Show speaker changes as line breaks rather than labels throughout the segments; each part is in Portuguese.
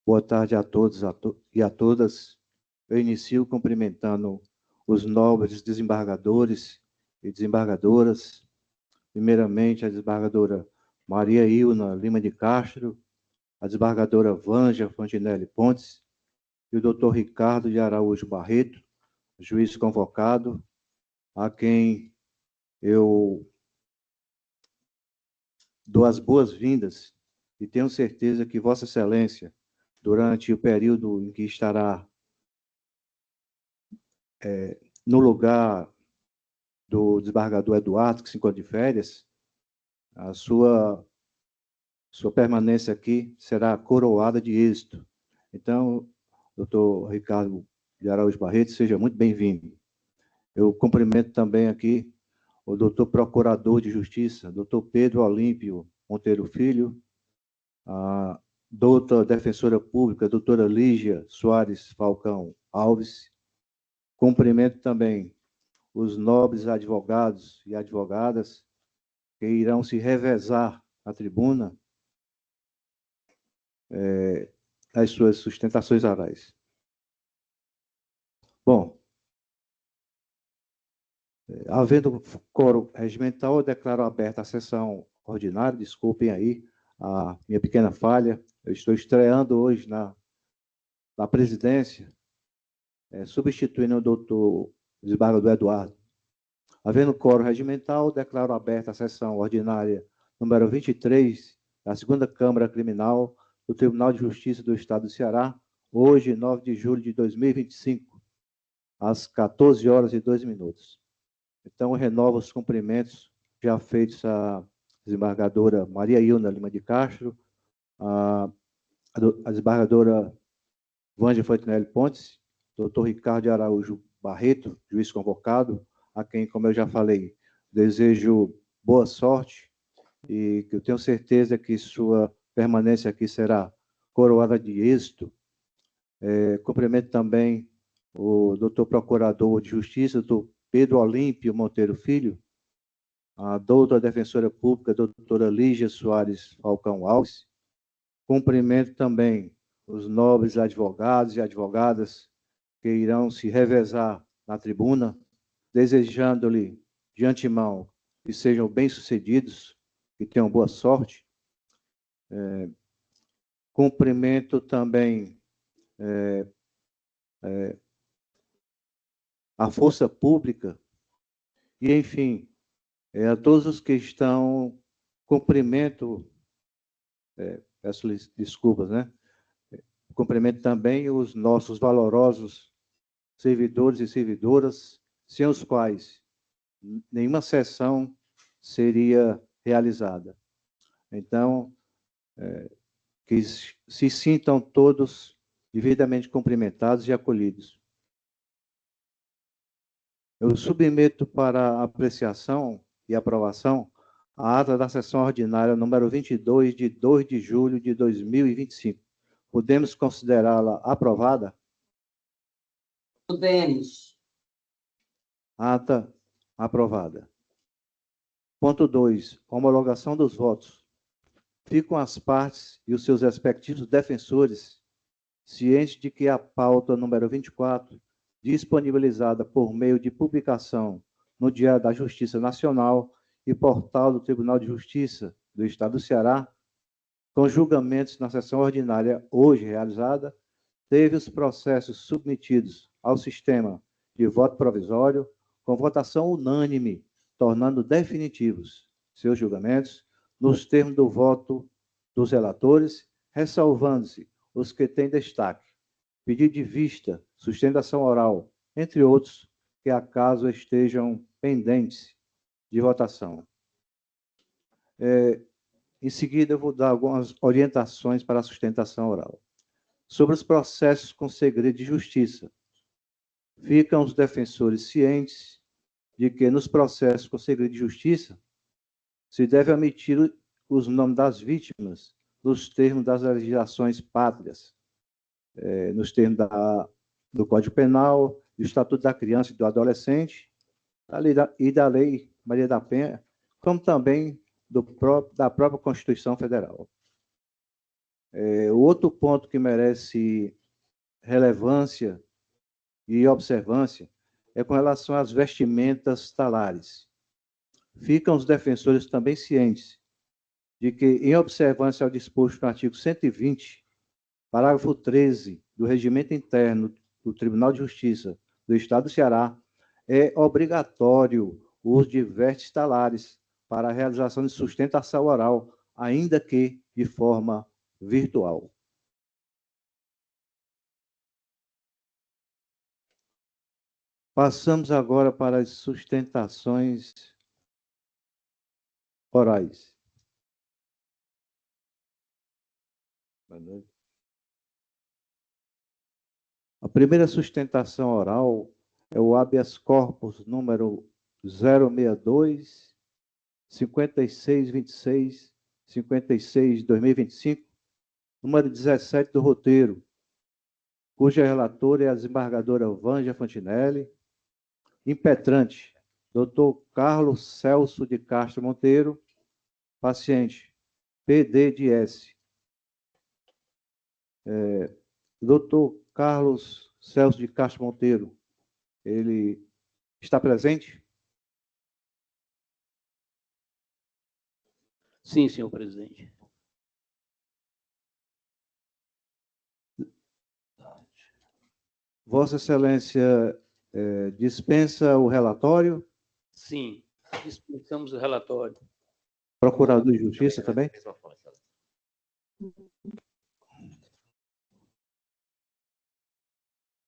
Boa tarde a todos e a todas. Eu inicio cumprimentando os nobres desembargadores e desembargadoras. Primeiramente, a desembargadora Maria Ilna Lima de Castro, a desembargadora Vângela Fantinelli Pontes e o doutor Ricardo de Araújo Barreto, juiz convocado, a quem eu dou as boas-vindas e tenho certeza que Vossa Excelência, durante o período em que estará no lugar do desembargador Eduardo, que se encontra de férias, a sua permanência aqui será coroada de êxito. Então, doutor Ricardo de Araújo Barreto, seja muito bem-vindo. Eu cumprimento também aqui o doutor Procurador de Justiça, doutor Pedro Olímpio Monteiro Filho, a doutora Defensora Pública, doutora Lígia Soares Falcão Alves. Cumprimento também os nobres advogados e advogadas que irão se revezar na tribuna as suas sustentações orais. Bom, havendo quórum regimental, eu declaro aberta a sessão ordinária. Desculpem aí a minha pequena falha. Eu estou estreando hoje na presidência, substituindo o doutor desembargador Eduardo. Havendo quórum regimental, declaro aberta a sessão ordinária número 23 da segunda Câmara Criminal do Tribunal de Justiça do Estado do Ceará, hoje, 9 de julho de 2025, às 14h02. Então, eu renovo os cumprimentos já feitos à desembargadora Maria Ilna Lima de Castro, a desembargadora Vângela Fantinelli Pontes, doutor Ricardo de Araújo Barreto, juiz convocado, a quem, como eu já falei, desejo boa sorte e que eu tenho certeza que sua permanência aqui será coroada de êxito. Cumprimento também o doutor Procurador de Justiça, doutor Pedro Olímpio Monteiro Filho, a doutora Defensora Pública, doutora Lígia Soares Falcão Alves. Cumprimento também os nobres advogados e advogadas que irão se revezar na tribuna, desejando-lhe de antemão que sejam bem-sucedidos, que tenham boa sorte. Cumprimento também a força pública e, enfim, a todos os que estão, cumprimento, peço-lhes desculpas, né? Cumprimento também os nossos valorosos servidores e servidoras, sem os quais nenhuma sessão seria realizada. Então, que se sintam todos devidamente cumprimentados e acolhidos. Eu submeto para apreciação e aprovação a ata da sessão ordinária número 22, de 2 de julho de 2025. Podemos considerá-la aprovada?
Podemos.
Ata aprovada. Ponto 2. Homologação dos votos. Ficam as partes e os seus respectivos defensores cientes de que a pauta número 24, disponibilizada por meio de publicação no Diário da Justiça Nacional e portal do Tribunal de Justiça do Estado do Ceará, com julgamentos na sessão ordinária hoje realizada, teve os processos submetidos ao sistema de voto provisório com votação unânime, tornando definitivos seus julgamentos nos termos do voto dos relatores, ressalvando-se os que têm destaque, pedido de vista, sustentação oral, entre outros, que acaso estejam pendentes de votação. Em seguida, eu vou dar algumas orientações para a sustentação oral. Sobre os processos com segredo de justiça, ficam os defensores cientes de que nos processos com segredo de justiça se deve omitir os nomes das vítimas nos termos das legislações pátrias, nos termos do Código Penal, do Estatuto da Criança e do Adolescente e da Lei Maria da Penha, como também da própria Constituição Federal. O outro ponto que merece relevância e observância é com relação às vestimentas talares. Ficam os defensores também cientes de que, em observância ao disposto no artigo 120, parágrafo 13 do Regimento Interno do Tribunal de Justiça do Estado do Ceará, é obrigatório o uso de vestes talares para a realização de sustentação oral, ainda que de forma virtual. Passamos agora para as sustentações orais. A primeira sustentação oral é o habeas corpus número 062, 5626, 56/2025, número 17 do roteiro, cuja relatora é a desembargadora Vânia Fontinelli, impetrante, Dr. Carlos Celso de Castro Monteiro, paciente, PD de S. Dr. Carlos Celso de Castro Monteiro, ele está presente?
Sim, senhor presidente.
Vossa Excelência dispensa o relatório?
Sim, dispensamos o relatório.
Procurador de Justiça também?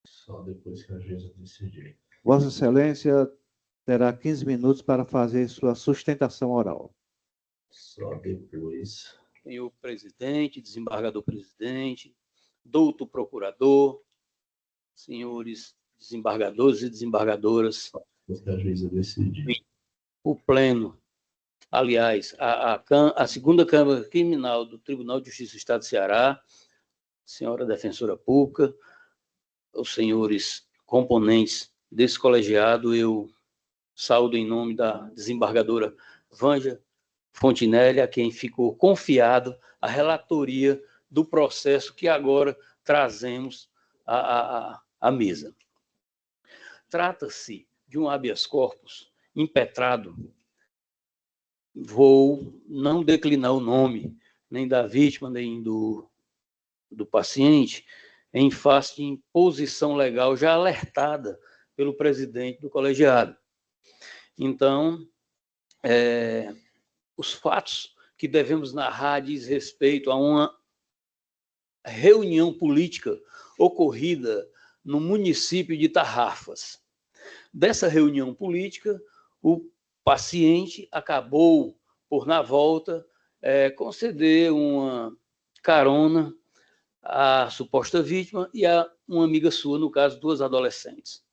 Só depois que a juíza decidir.
Vossa Excelência terá 15 minutos para fazer sua sustentação oral.
Só depois.
Senhor presidente, desembargador presidente, doutor procurador, senhores desembargadores e desembargadoras.
Depois que a juíza decidir.
O pleno, aliás, a segunda Câmara Criminal do Tribunal de Justiça do Estado do Ceará, senhora defensora pública, os senhores componentes desse colegiado, eu saúdo em nome da desembargadora Vânia Fontinelli, a quem ficou confiado a relatoria do processo que agora trazemos à mesa. Trata-se de um habeas corpus impetrado. Vou não declinar o nome nem da vítima, nem do paciente, em face de imposição legal já alertada pelo presidente do colegiado. Então, os fatos que devemos narrar diz respeito a uma reunião política ocorrida no município de Tarrafas. Dessa reunião política, o paciente acabou por, na volta, conceder uma carona à suposta vítima e a uma amiga sua, no caso, 2 adolescentes.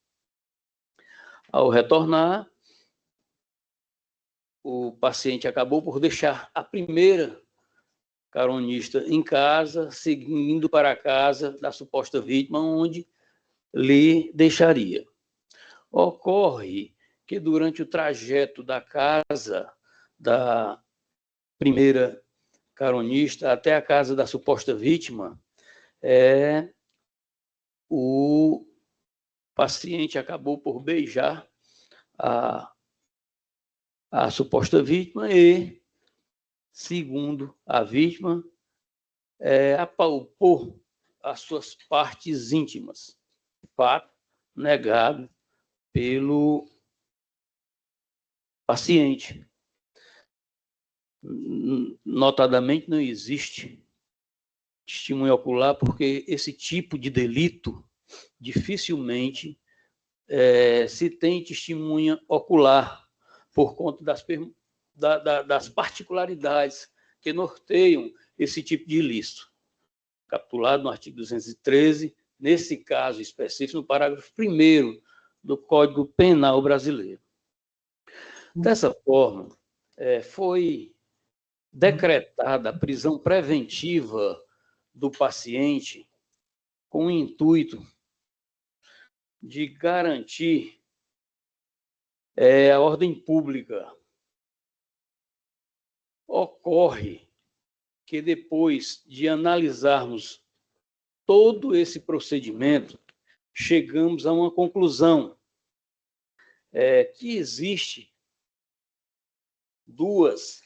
Ao retornar, o paciente acabou por deixar a primeira caronista em casa, seguindo para a casa da suposta vítima, onde lhe deixaria. Ocorre que durante o trajeto da casa da primeira caronista até a casa da suposta vítima, o paciente acabou por beijar a suposta vítima e, segundo a vítima, apalpou as suas partes íntimas. Fato negado pelo paciente. Notadamente, não existe testemunha ocular, porque esse tipo de delito dificilmente se tem testemunha ocular, por conta das particularidades que norteiam esse tipo de ilícito. Capitulado no artigo 213, nesse caso específico, no parágrafo 1º do Código Penal brasileiro. Dessa forma, foi decretada a prisão preventiva do paciente com o intuito de garantir a ordem pública. Ocorre que depois de analisarmos todo esse procedimento, chegamos a uma conclusão, que existe duas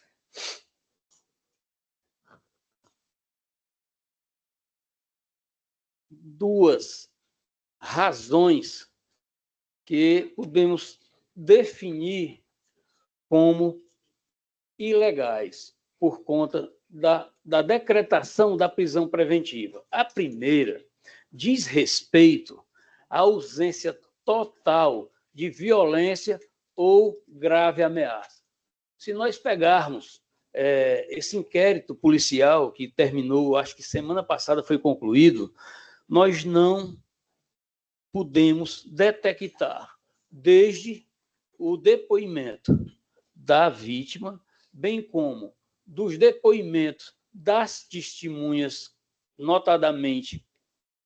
razões que podemos definir como ilegais por conta da decretação da prisão preventiva. A primeira diz respeito à ausência total de violência ou grave ameaça. Se nós pegarmos esse inquérito policial que terminou, acho que semana passada foi concluído, nós não podemos detectar, desde o depoimento da vítima, bem como dos depoimentos das testemunhas, notadamente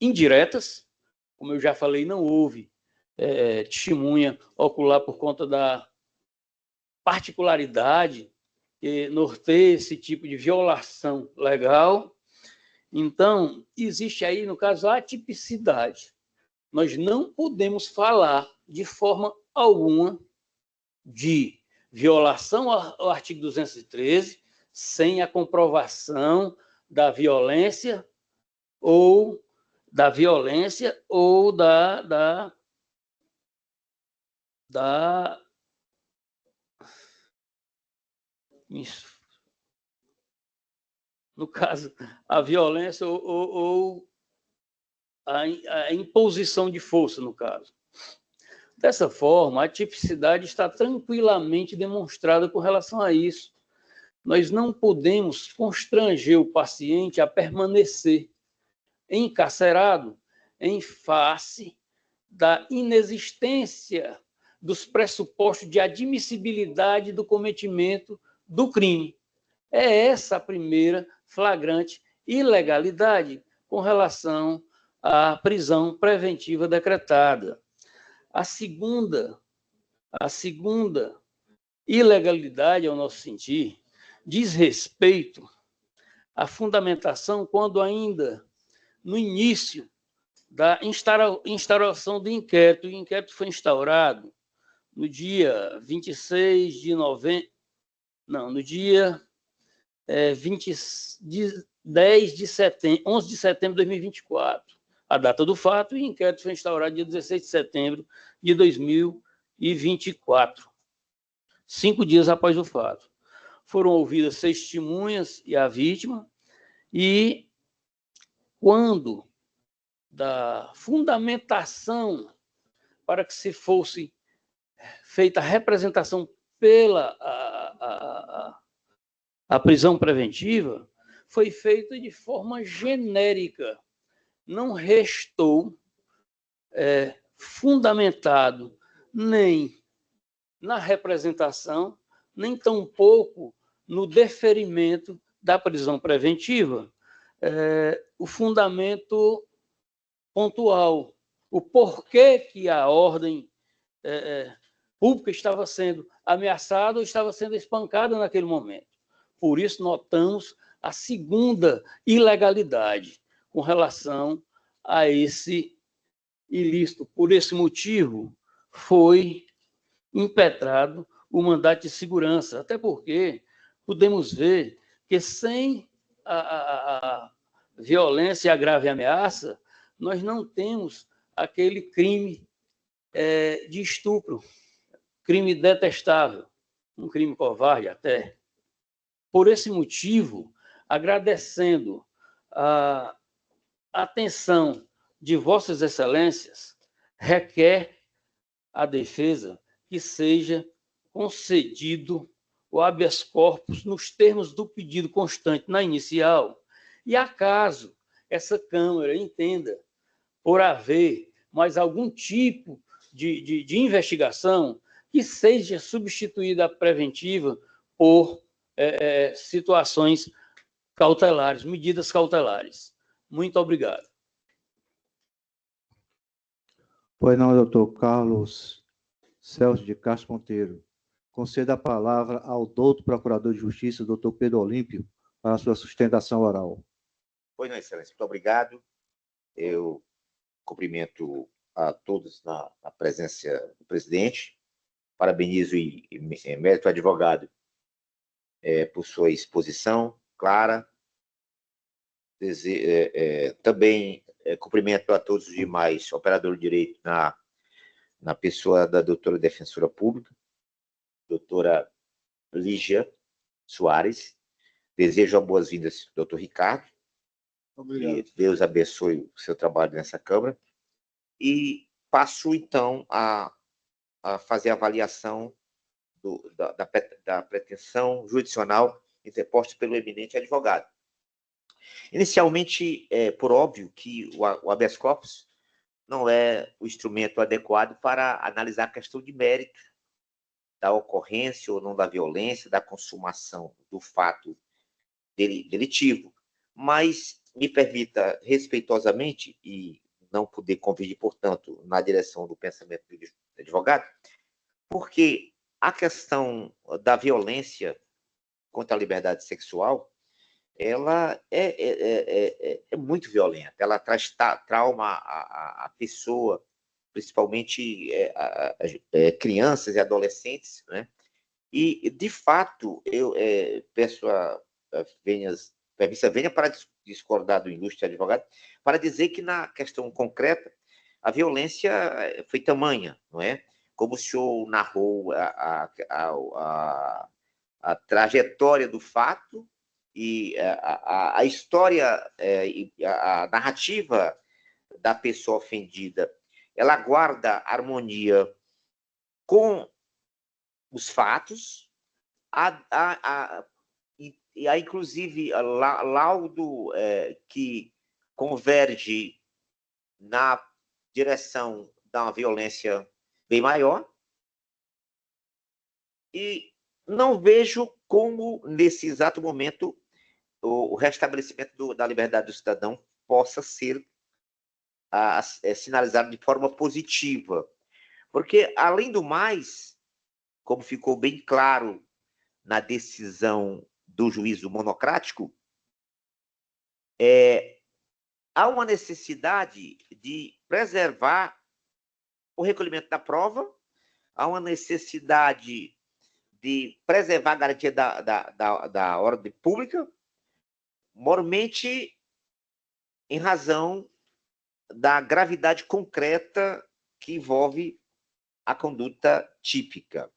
indiretas, como eu já falei, não houve testemunha ocular por conta da particularidade que norteia esse tipo de violação legal. Então, existe aí, no caso, a atipicidade. Nós não podemos falar de forma alguma de violação ao artigo 213 sem a comprovação da violência ou da no caso, a violência ou a imposição de força, no caso. Dessa forma, a tipicidade está tranquilamente demonstrada com relação a isso. Nós não podemos constranger o paciente a permanecer encarcerado em face da inexistência dos pressupostos de admissibilidade do cometimento do crime. É essa a primeira flagrante ilegalidade com relação à prisão preventiva decretada. A segunda ilegalidade, ao nosso sentir, diz respeito à fundamentação quando ainda no início da instauração do inquérito. O inquérito foi instaurado no dia 26 de novembro, não, no dia 11 de setembro de 2024, a data do fato, e o inquérito foi instaurado dia 16 de setembro de 2024, 5 dias após o fato. Foram ouvidas 6 testemunhas e a vítima, e quando da fundamentação para que se fosse feita a representação pela a prisão preventiva, foi feita de forma genérica. Não restou fundamentado nem na representação, nem tampouco no deferimento da prisão preventiva, o fundamento pontual, o porquê que a ordem pública estava sendo ameaçada ou estava sendo espancada naquele momento. Por isso, notamos a segunda ilegalidade com relação a esse ilícito. Por esse motivo, foi impetrado o mandato de segurança, até porque podemos ver que sem a violência e a grave ameaça, nós não temos aquele crime de estupro, crime detestável, um crime covarde até. Por esse motivo, agradecendo a atenção de Vossas Excelências, requer a defesa que seja concedido o habeas corpus nos termos do pedido constante na inicial, e acaso essa Câmara entenda por haver mais algum tipo de investigação, que seja substituída a preventiva por situações cautelares, medidas cautelares. Muito obrigado.
Pois não, doutor Carlos Celso de Castro Monteiro. Conceda a palavra ao doutor Procurador de Justiça, doutor Pedro Olímpio, para a sua sustentação oral.
Pois não, Excelência, muito obrigado. Eu cumprimento a todos na presença do presidente, parabenizo e mérito advogado por sua exposição clara. Também cumprimento a todos os demais operadores de direito na pessoa da doutora defensora pública, doutora Lígia Soares. Desejo as boas-vindas, doutor Ricardo.
Obrigado.
Que Deus abençoe o seu trabalho nessa Câmara. E passo, então, a fazer a avaliação da pretensão jurisdicional interposta pelo eminente advogado. Inicialmente, por óbvio que o habeas corpus não é o instrumento adequado para analisar a questão de mérito da ocorrência ou não da violência, da consumação do fato delitivo. Mas me permita, respeitosamente, e não poder convergir, portanto, na direção do pensamento do advogado, porque a questão da violência contra a liberdade sexual, ela é muito violenta. Ela traz trauma à pessoa, principalmente crianças e adolescentes, né? E, de fato, eu peço a Permissa venha para discordar do ilustre advogado, para dizer que, na questão concreta, a violência foi tamanha, não é? Como o senhor narrou a trajetória do fato e a história, a narrativa da pessoa ofendida, ela guarda harmonia com os fatos, e há, inclusive, laudo que converge na direção da violência bem maior, e não vejo como, nesse exato momento, o restabelecimento da liberdade do cidadão possa ser sinalizado de forma positiva. Porque, além do mais, como ficou bem claro na decisão do juízo monocrático, há uma necessidade de preservar o recolhimento da prova, há uma necessidade de preservar a garantia da ordem pública, mormente em razão da gravidade concreta que envolve a conduta típica.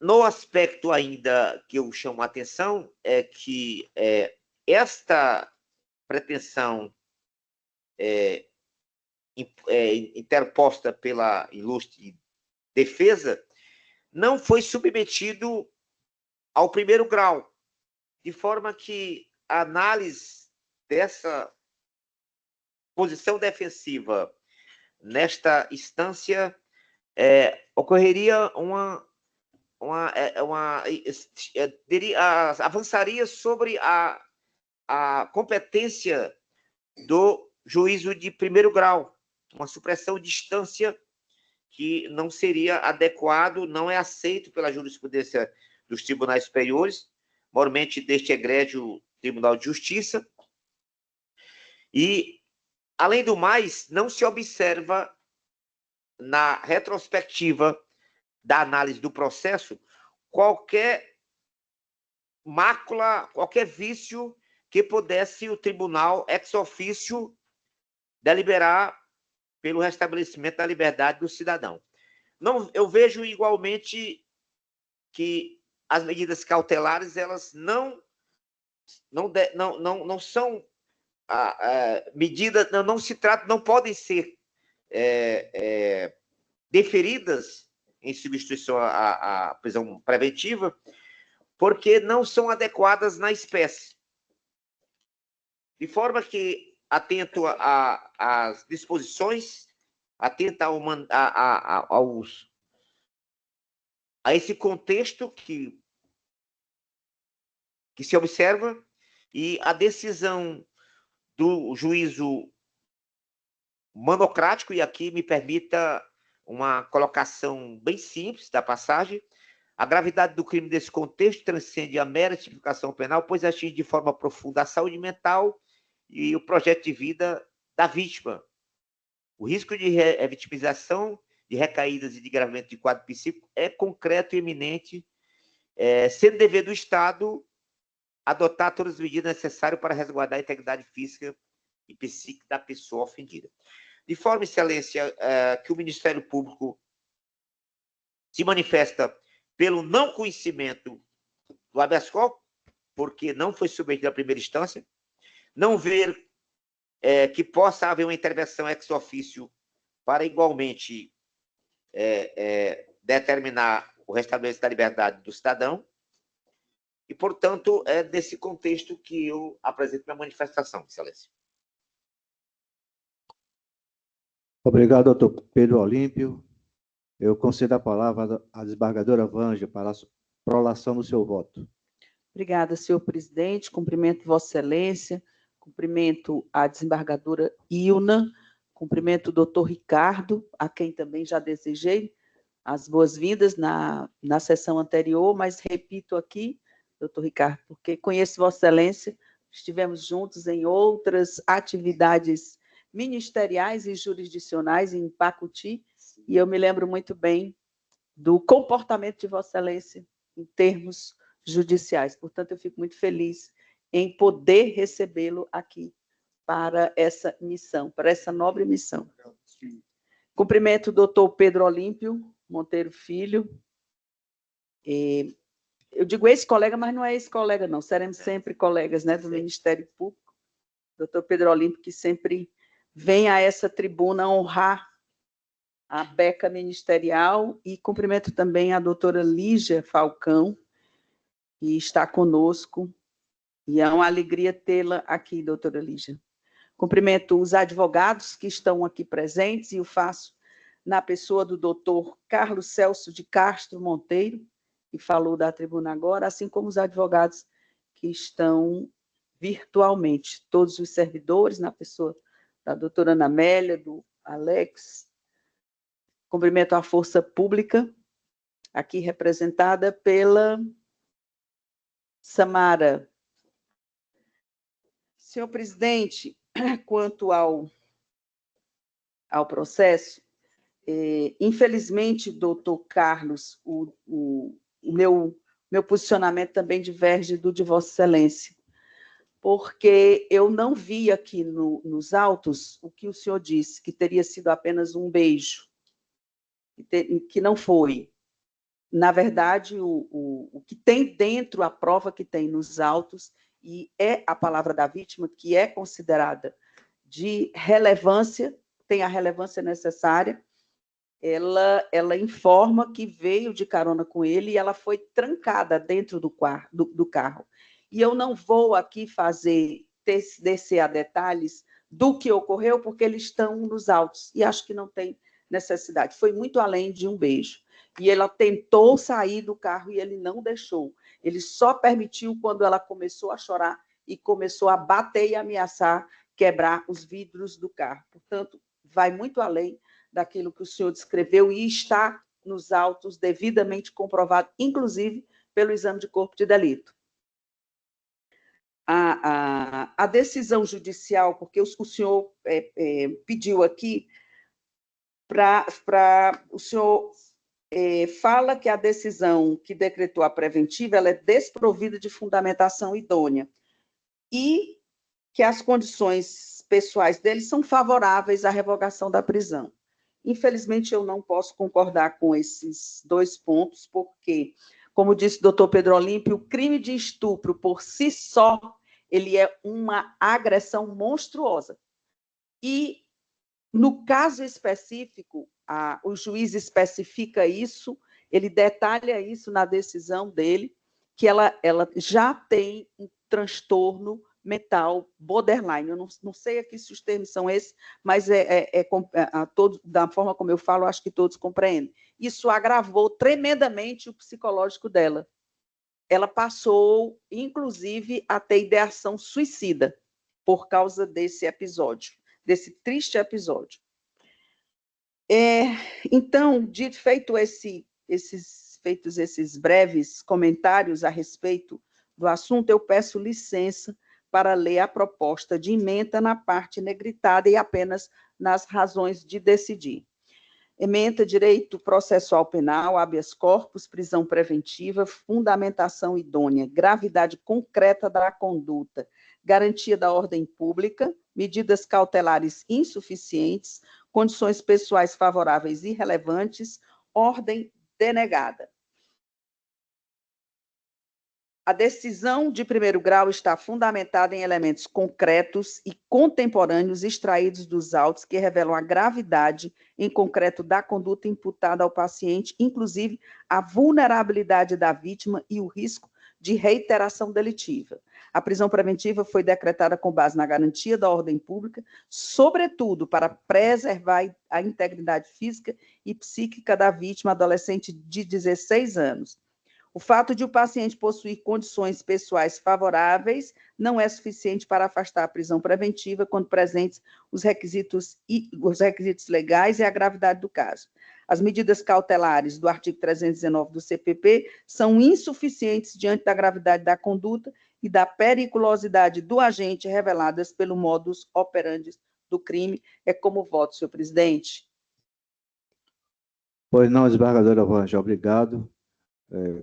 No aspecto ainda que eu chamo a atenção é que esta pretensão interposta pela ilustre defesa não foi submetido ao primeiro grau, de forma que a análise dessa posição defensiva nesta instância ocorreria avançaria sobre a competência do juízo de primeiro grau, uma supressão de instância que não seria adequado, não é aceito pela jurisprudência dos tribunais superiores, mormente deste egrégio Tribunal de Justiça, e, além do mais, não se observa na retrospectiva da análise do processo qualquer mácula, qualquer vício que pudesse o tribunal ex officio deliberar pelo restabelecimento da liberdade do cidadão. Não, eu vejo igualmente que as medidas cautelares elas não são medidas, não se trata, não podem ser deferidas em substituição à prisão preventiva, porque não são adequadas na espécie. De forma que, atento às disposições, atento a esse contexto que se observa, e a decisão do juízo monocrático, e aqui me permita uma colocação bem simples da passagem, A gravidade do crime desse contexto transcende a mera tipificação penal, pois atinge de forma profunda a saúde mental e o projeto de vida da vítima. O risco de vitimização, de recaídas e de agravamento de quadro psíquico é concreto e iminente, sendo dever do Estado adotar todas as medidas necessárias para resguardar a integridade física e psíquica da pessoa ofendida. De forma, Excelência, que o Ministério Público se manifesta pelo não conhecimento do habeas corpus, porque não foi submetido à primeira instância, não ver que possa haver uma intervenção ex officio para igualmente determinar o restabelecimento da liberdade do cidadão, e, portanto, é nesse contexto que eu apresento minha manifestação, Excelência.
Obrigado, doutor Pedro Olímpio. Eu concedo a palavra à desembargadora Vângela para a prolação do seu voto.
Obrigada, senhor presidente. Cumprimento Vossa Excelência, cumprimento a desembargadora Ilna, cumprimento o doutor Ricardo, a quem também já desejei as boas-vindas na sessão anterior, mas repito aqui, doutor Ricardo, porque conheço Vossa Excelência, estivemos juntos em outras atividades ministeriais e jurisdicionais em Pacuti, e eu me lembro muito bem do comportamento de Vossa Excelência em termos judiciais. Portanto, eu fico muito feliz em poder recebê-lo aqui para essa missão, para essa nobre missão. Cumprimento o doutor Pedro Olímpio Monteiro Filho. Eu digo ex-colega, mas não é ex-colega, não. Seremos sempre colegas, né, do Ministério Público. Doutor Pedro Olímpio, que sempre vem a essa tribuna honrar a beca ministerial, e cumprimento também a doutora Lígia Falcão, que está conosco, e é uma alegria tê-la aqui, doutora Lígia. Cumprimento os advogados que estão aqui presentes, e o faço na pessoa do doutor Carlos Celso de Castro Monteiro, que falou da tribuna agora, assim como os advogados que estão virtualmente, todos os servidores, na pessoa da doutora Ana Amélia, do Alex. Cumprimento a Força Pública, aqui representada pela Samara. Senhor presidente, quanto ao processo, infelizmente, doutor Carlos, o meu posicionamento também diverge do de Vossa Excelência, porque eu não vi aqui nos autos o que o senhor disse, que teria sido apenas um beijo, que não foi. Na verdade, o que tem dentro, a prova que tem nos autos, e é a palavra da vítima, que é considerada de relevância, tem a relevância necessária, ela informa que veio de carona com ele e ela foi trancada dentro do carro. E eu não vou aqui descer a detalhes do que ocorreu, porque eles estão nos autos, e acho que não tem necessidade. Foi muito além de um beijo. E ela tentou sair do carro e ele não deixou. Ele só permitiu quando ela começou a chorar e começou a bater e ameaçar quebrar os vidros do carro. Portanto, vai muito além daquilo que o senhor descreveu e está nos autos devidamente comprovado, inclusive pelo exame de corpo de delito. A decisão judicial, porque o senhor pediu aqui para o senhor fala que a decisão que decretou a preventiva ela é desprovida de fundamentação idônea e que as condições pessoais dele são favoráveis à revogação da prisão. Infelizmente, eu não posso concordar com esses dois pontos, porque, como disse o doutor Pedro Olímpio, o crime de estupro, por si só, ele é uma agressão monstruosa. E, no caso específico, o juiz especifica isso, ele detalha isso na decisão dele, que ela já tem um transtorno mental borderline. Eu não sei aqui se os termos são esses, mas da forma como eu falo, acho que todos compreendem. Isso agravou tremendamente o psicológico dela. Ela passou, inclusive, a ter ideação suicida por causa desse episódio, desse triste episódio. Então, feito esses feitos esses breves comentários a respeito do assunto, eu peço licença para ler a proposta de emenda na parte negritada e apenas nas razões de decidir. Ementa direito processual penal, habeas corpus, prisão preventiva, fundamentação idônea, gravidade concreta da conduta, garantia da ordem pública, medidas cautelares insuficientes, condições pessoais favoráveis e irrelevantes, ordem denegada. A decisão de primeiro grau está fundamentada em elementos concretos e contemporâneos extraídos dos autos que revelam a gravidade, em concreto, da conduta imputada ao paciente, inclusive a vulnerabilidade da vítima e o risco de reiteração delitiva. A prisão preventiva foi decretada com base na garantia da ordem pública, sobretudo para preservar a integridade física e psíquica da vítima adolescente de 16 anos. O fato de o paciente possuir condições pessoais favoráveis não é suficiente para afastar a prisão preventiva quando presentes os requisitos legais e a gravidade do caso. As medidas cautelares do artigo 319 do CPP são insuficientes diante da gravidade da conduta e da periculosidade do agente reveladas pelo modus operandi do crime. É como voto, senhor presidente.
Pois não, desembargadora Vanja, obrigado.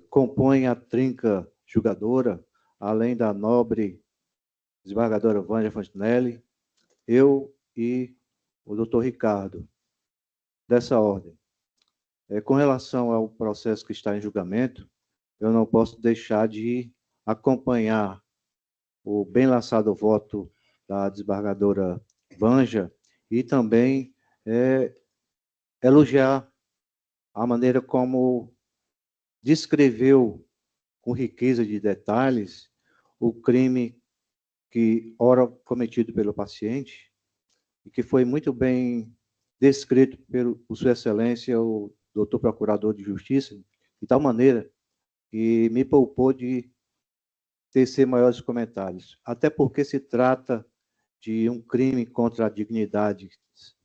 Compõe a trinca julgadora, além da nobre desembargadora Vanja Fontinelli, eu e o doutor Ricardo, dessa ordem. Com relação ao processo que está em julgamento, eu não posso deixar de acompanhar o bem lançado voto da desembargadora Vanja e também elogiar a maneira como descreveu com riqueza de detalhes o crime que ora cometido pelo paciente e que foi muito bem descrito por Sua Excelência, o doutor Procurador de Justiça, de tal maneira que me poupou de tecer maiores comentários. Até porque se trata de um crime contra a dignidade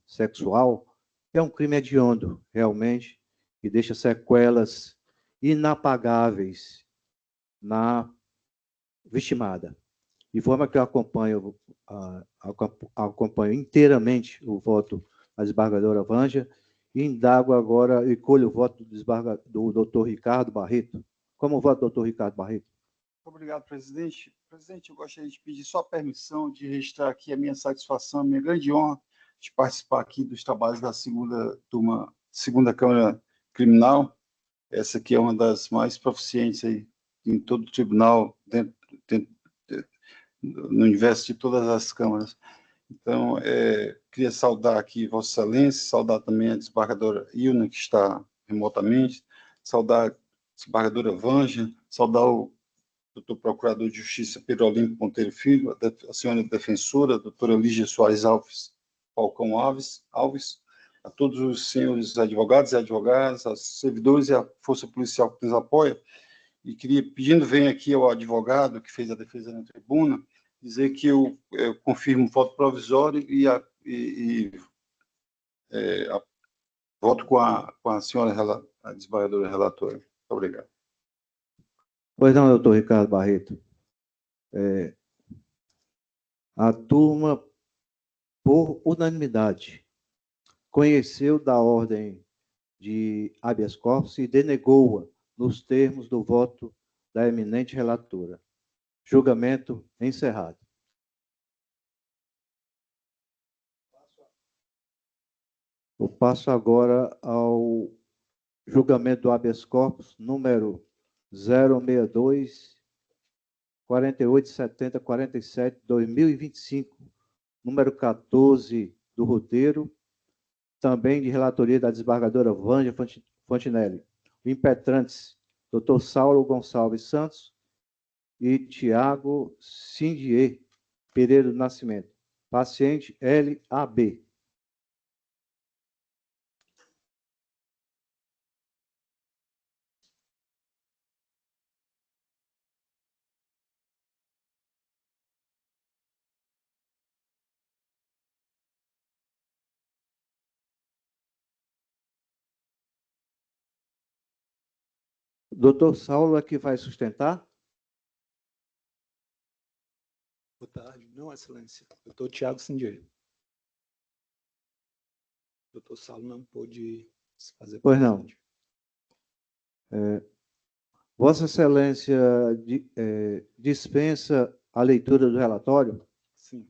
sexual, é um crime hediondo, realmente, e deixa sequelas inapagáveis na vitimada. De forma que eu acompanho inteiramente o voto da desembargadora Vanja e indago agora e colho o voto do doutor Ricardo Barreto. Como o voto do doutor Ricardo Barreto?
Obrigado, presidente. Presidente, eu gostaria de pedir só permissão de registrar aqui a minha satisfação, a minha grande honra de participar aqui dos trabalhos da segunda Câmara Criminal. Essa aqui é uma das mais proficientes aí em todo o tribunal, no universo de todas as câmaras. Então, queria saudar aqui Vossa Excelência, saudar também a desembargadora Ilna, que está remotamente, saudar a desembargadora Vanja, saudar o doutor Procurador de Justiça Pedro Olímpio Monteiro Filho, a senhora defensora, a doutora Lígia Soares Alves, Falcão Alves, a todos os senhores advogados e advogadas, aos servidores e à Força Policial que nos apoia, e queria, pedindo, vem aqui ao advogado que fez a defesa na tribuna, dizer que eu confirmo o voto provisório e voto com a senhora a desembargadora relatora. Muito obrigado.
Pois não, doutor Ricardo Barreto. A turma, por unanimidade, conheceu da ordem de habeas corpus e denegou-a nos termos do voto da eminente relatora. Julgamento encerrado. Eu passo agora ao julgamento do habeas corpus número 062 4870 47 2025, número 14 do roteiro, também de relatoria da desembargadora Vanja Fontinelli. O impetrantes, Dr. Saulo Gonçalves Santos e Tiago Sindier Pereira do Nascimento. Paciente LAB. Doutor Saulo é que vai sustentar?
Boa tarde. Não, Excelência. Doutor Tiago Sindier. Doutor Saulo não pôde se fazer
Pois não.
presente.
Vossa Excelência dispensa a leitura do relatório?
Sim.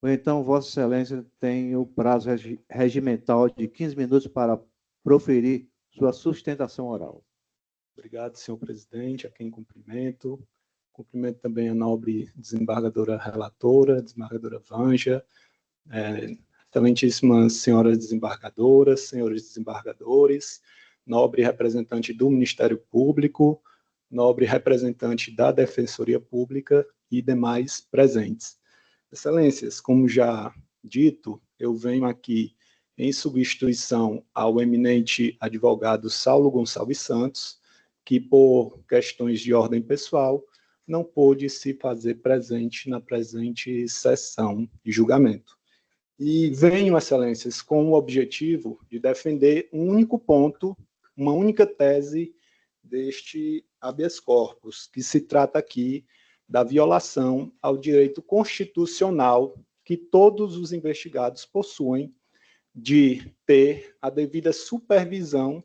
Ou então, Vossa Excelência tem o prazo regimental de 15 minutos para proferir sua sustentação oral.
Obrigado, senhor presidente, a quem cumprimento. Cumprimento também a nobre desembargadora relatora, desembargadora Vanja, excelentíssimas senhoras desembargadoras, senhores desembargadores, nobre representante do Ministério Público, nobre representante da Defensoria Pública e demais presentes. Excelências, como já dito, eu venho aqui em substituição ao eminente advogado Saulo Gonçalves Santos, que por questões de ordem pessoal não pôde se fazer presente na presente sessão de julgamento. E venho, Excelências, com o objetivo de defender um único ponto, uma única tese deste habeas corpus, que se trata aqui da violação ao direito constitucional que todos os investigados possuem de ter a devida supervisão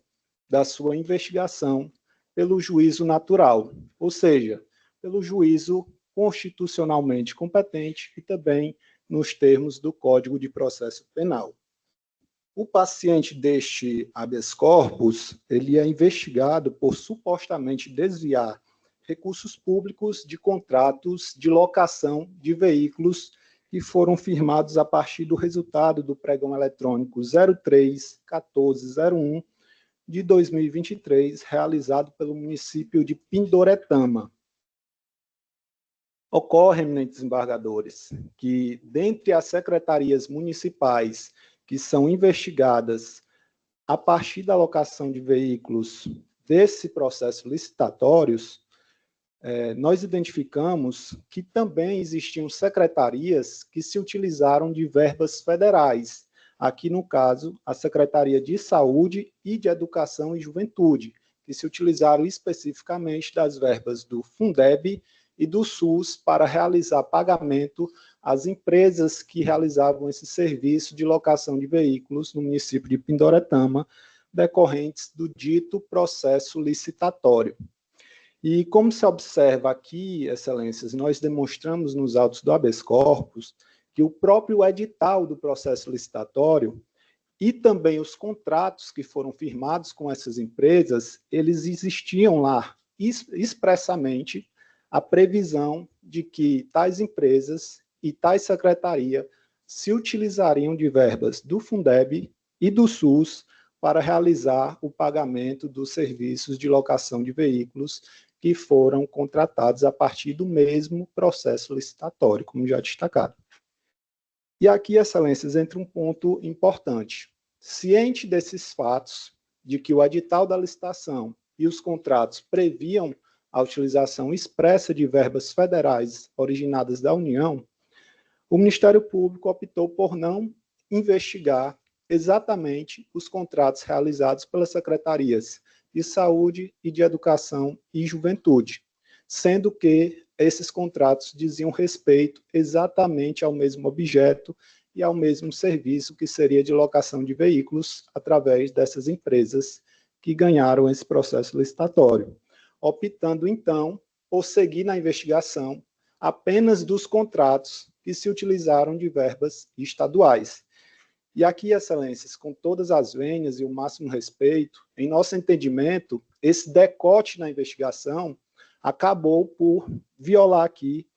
da sua investigação pelo juízo natural, ou seja, pelo juízo constitucionalmente competente e também nos termos do Código de Processo Penal. O paciente deste habeas corpus, ele é investigado por supostamente desviar recursos públicos de contratos de locação de veículos que foram firmados a partir do resultado do pregão eletrônico 03-1401 de 2023, realizado pelo município de Pindoretama. Ocorre, eminentes desembargadores, que dentre as secretarias municipais que são investigadas a partir da locação de veículos desse processo licitatórios, nós identificamos que também existiam secretarias que se utilizaram de verbas federais. Aqui, no caso, a Secretaria de Saúde e de Educação e Juventude, que se utilizaram especificamente das verbas do Fundeb e do SUS para realizar pagamento às empresas que realizavam esse serviço de locação de veículos no município de Pindoretama, decorrentes do dito processo licitatório. E como se observa aqui, Excelências, nós demonstramos nos autos do habeas corpus que o próprio edital do processo licitatório e também os contratos que foram firmados com essas empresas, eles existiam lá expressamente a previsão de que tais empresas e tais secretarias se utilizariam de verbas do Fundeb e do SUS para realizar o pagamento dos serviços de locação de veículos que foram contratados a partir do mesmo processo licitatório, como já destacado. E aqui, Excelências, entra um ponto importante. Ciente desses fatos, de que o edital da licitação e os contratos previam a utilização expressa de verbas federais originadas da União, o Ministério Público optou por não investigar exatamente os contratos realizados pelas secretarias de Saúde e de Educação e Juventude, sendo que esses contratos diziam respeito exatamente ao mesmo objeto e ao mesmo serviço, que seria de locação de veículos através dessas empresas que ganharam esse processo licitatório, optando, então, por seguir na investigação apenas dos contratos que se utilizaram de verbas estaduais. E aqui, Excelências, com todas as vênias e o máximo respeito, em nosso entendimento, esse decote na investigação acabou por violar aqui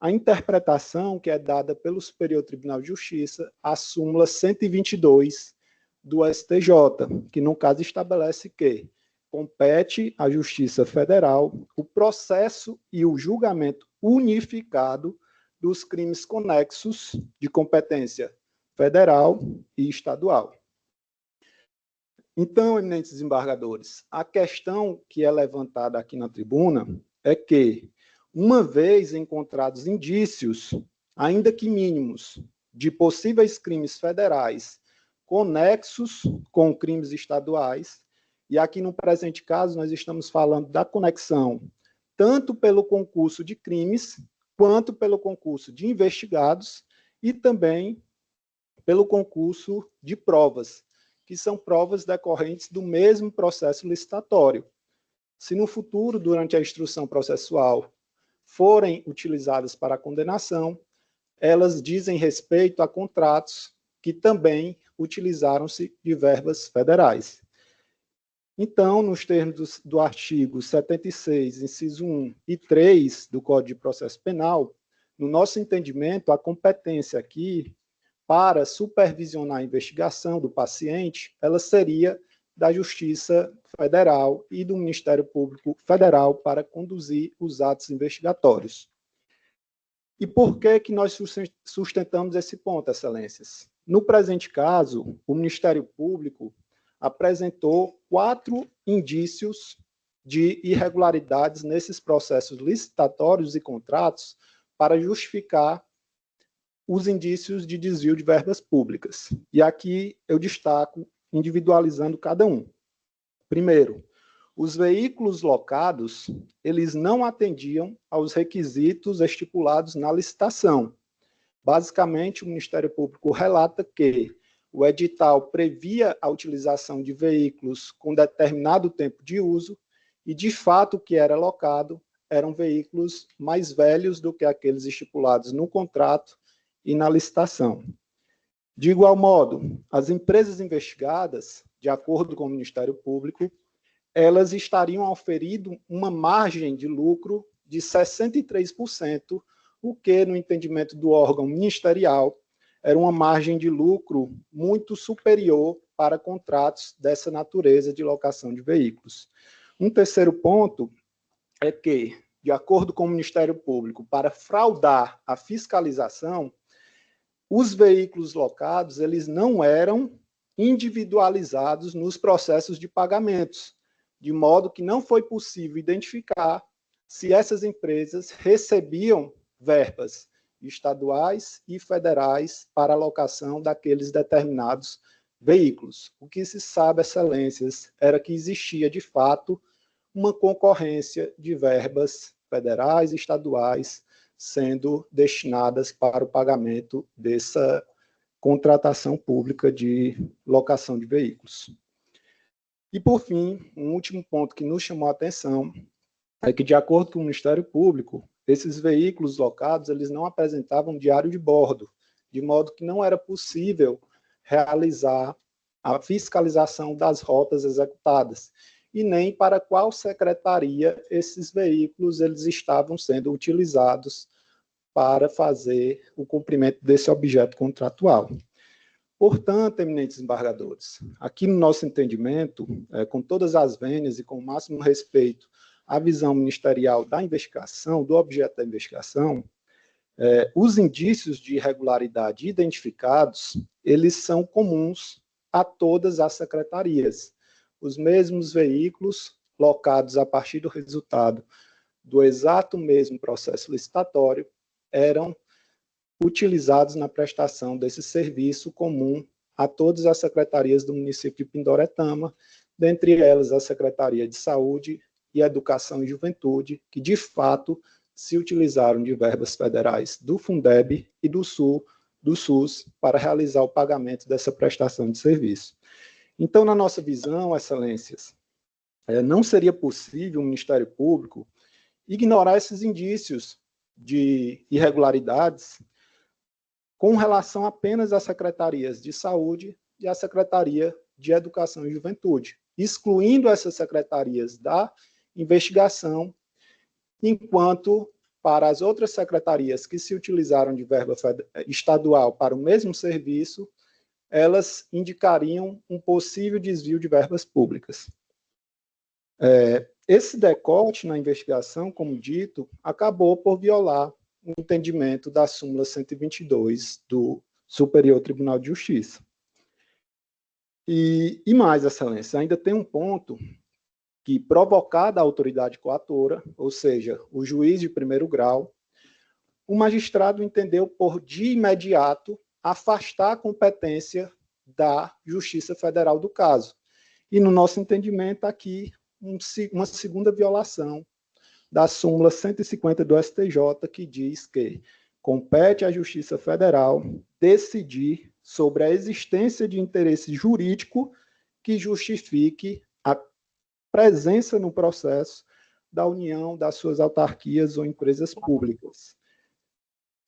a interpretação que é dada pelo Superior Tribunal de Justiça, a súmula 122 do STJ, que no caso estabelece que compete à Justiça Federal o processo e o julgamento unificado dos crimes conexos de competência federal e estadual. Então, eminentes desembargadores, a questão que é levantada aqui na tribuna é que, uma vez encontrados indícios, ainda que mínimos, de possíveis crimes federais conexos com crimes estaduais, e aqui no presente caso nós estamos falando da conexão tanto pelo concurso de crimes, quanto pelo concurso de investigados, e também pelo concurso de provas, que são provas decorrentes do mesmo processo licitatório. Se no futuro, durante a instrução processual, forem utilizadas para a condenação, elas dizem respeito a contratos que também utilizaram-se de verbas federais. Então, nos termos do artigo 76, inciso 1 e 3 do Código de Processo Penal, no nosso entendimento, a competência aqui para supervisionar a investigação do paciente, ela seria da Justiça Federal e do Ministério Público Federal para conduzir os atos investigatórios. E por que nós sustentamos esse ponto, Excelências? No presente caso, o Ministério Público apresentou 4 indícios de irregularidades nesses processos licitatórios e contratos para justificar os indícios de desvio de verbas públicas. E aqui eu destaco, individualizando cada um. Primeiro, os veículos locados, eles não atendiam aos requisitos estipulados na licitação. Basicamente, o Ministério Público relata que o edital previa a utilização de veículos com determinado tempo de uso e, de fato, o que era locado eram veículos mais velhos do que aqueles estipulados no contrato e na licitação. De igual modo, as empresas investigadas, de acordo com o Ministério Público, elas estariam oferindo uma margem de lucro de 63%, o que, no entendimento do órgão ministerial, era uma margem de lucro muito superior para contratos dessa natureza de locação de veículos. Um terceiro ponto é que, de acordo com o Ministério Público, para fraudar a fiscalização, os veículos locados, eles não eram individualizados nos processos de pagamentos, de modo que não foi possível identificar se essas empresas recebiam verbas estaduais e federais para a locação daqueles determinados veículos. O que se sabe, Excelências, era que existia, de fato, uma concorrência de verbas federais e estaduais sendo destinadas para o pagamento dessa contratação pública de locação de veículos. E, por fim, um último ponto que nos chamou a atenção é que, de acordo com o Ministério Público, esses veículos locados, eles não apresentavam diário de bordo, de modo que não era possível realizar a fiscalização das rotas executadas, e nem para qual secretaria esses veículos eles estavam sendo utilizados para fazer o cumprimento desse objeto contratual. Portanto, eminentes embargadores, aqui no nosso entendimento, com todas as vênias e com o máximo respeito à visão ministerial da investigação, do objeto da investigação, os indícios de irregularidade identificados, eles são comuns a todas as secretarias. Os mesmos veículos locados a partir do resultado do exato mesmo processo licitatório eram utilizados na prestação desse serviço comum a todas as secretarias do município de Pindoretama, dentre elas a Secretaria de Saúde e Educação e Juventude, que de fato se utilizaram de verbas federais do Fundeb e do SUS para realizar o pagamento dessa prestação de serviço. Então, na nossa visão, Excelências, não seria possível o Ministério Público ignorar esses indícios de irregularidades com relação apenas às secretarias de saúde e à Secretaria de Educação e Juventude, excluindo essas secretarias da investigação, enquanto para as outras secretarias que se utilizaram de verba estadual para o mesmo serviço, elas indicariam um possível desvio de verbas públicas. Esse decote na investigação, como dito, acabou por violar o entendimento da súmula 122 do Superior Tribunal de Justiça. E mais, Excelência, ainda tem um ponto que, provocada a autoridade coatora, ou seja, o juiz de primeiro grau, o magistrado entendeu por de imediato afastar a competência da Justiça Federal do caso. E, no nosso entendimento, aqui, uma segunda violação da súmula 150 do STJ, que diz que compete à Justiça Federal decidir sobre a existência de interesse jurídico que justifique a presença no processo da União, das suas autarquias ou empresas públicas.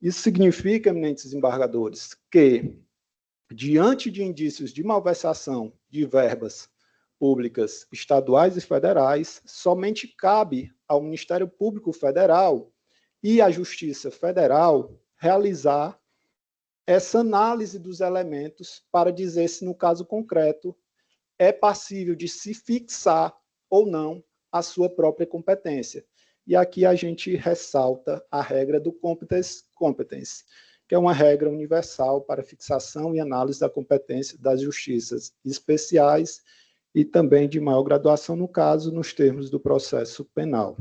Isso significa, eminentes desembargadores, que, diante de indícios de malversação de verbas públicas estaduais e federais, somente cabe ao Ministério Público Federal e à Justiça Federal realizar essa análise dos elementos para dizer se, no caso concreto, é passível de se fixar ou não a sua própria competência. E aqui a gente ressalta a regra do competence, que é uma regra universal para fixação e análise da competência das justiças especiais e também de maior graduação, no caso, nos termos do processo penal.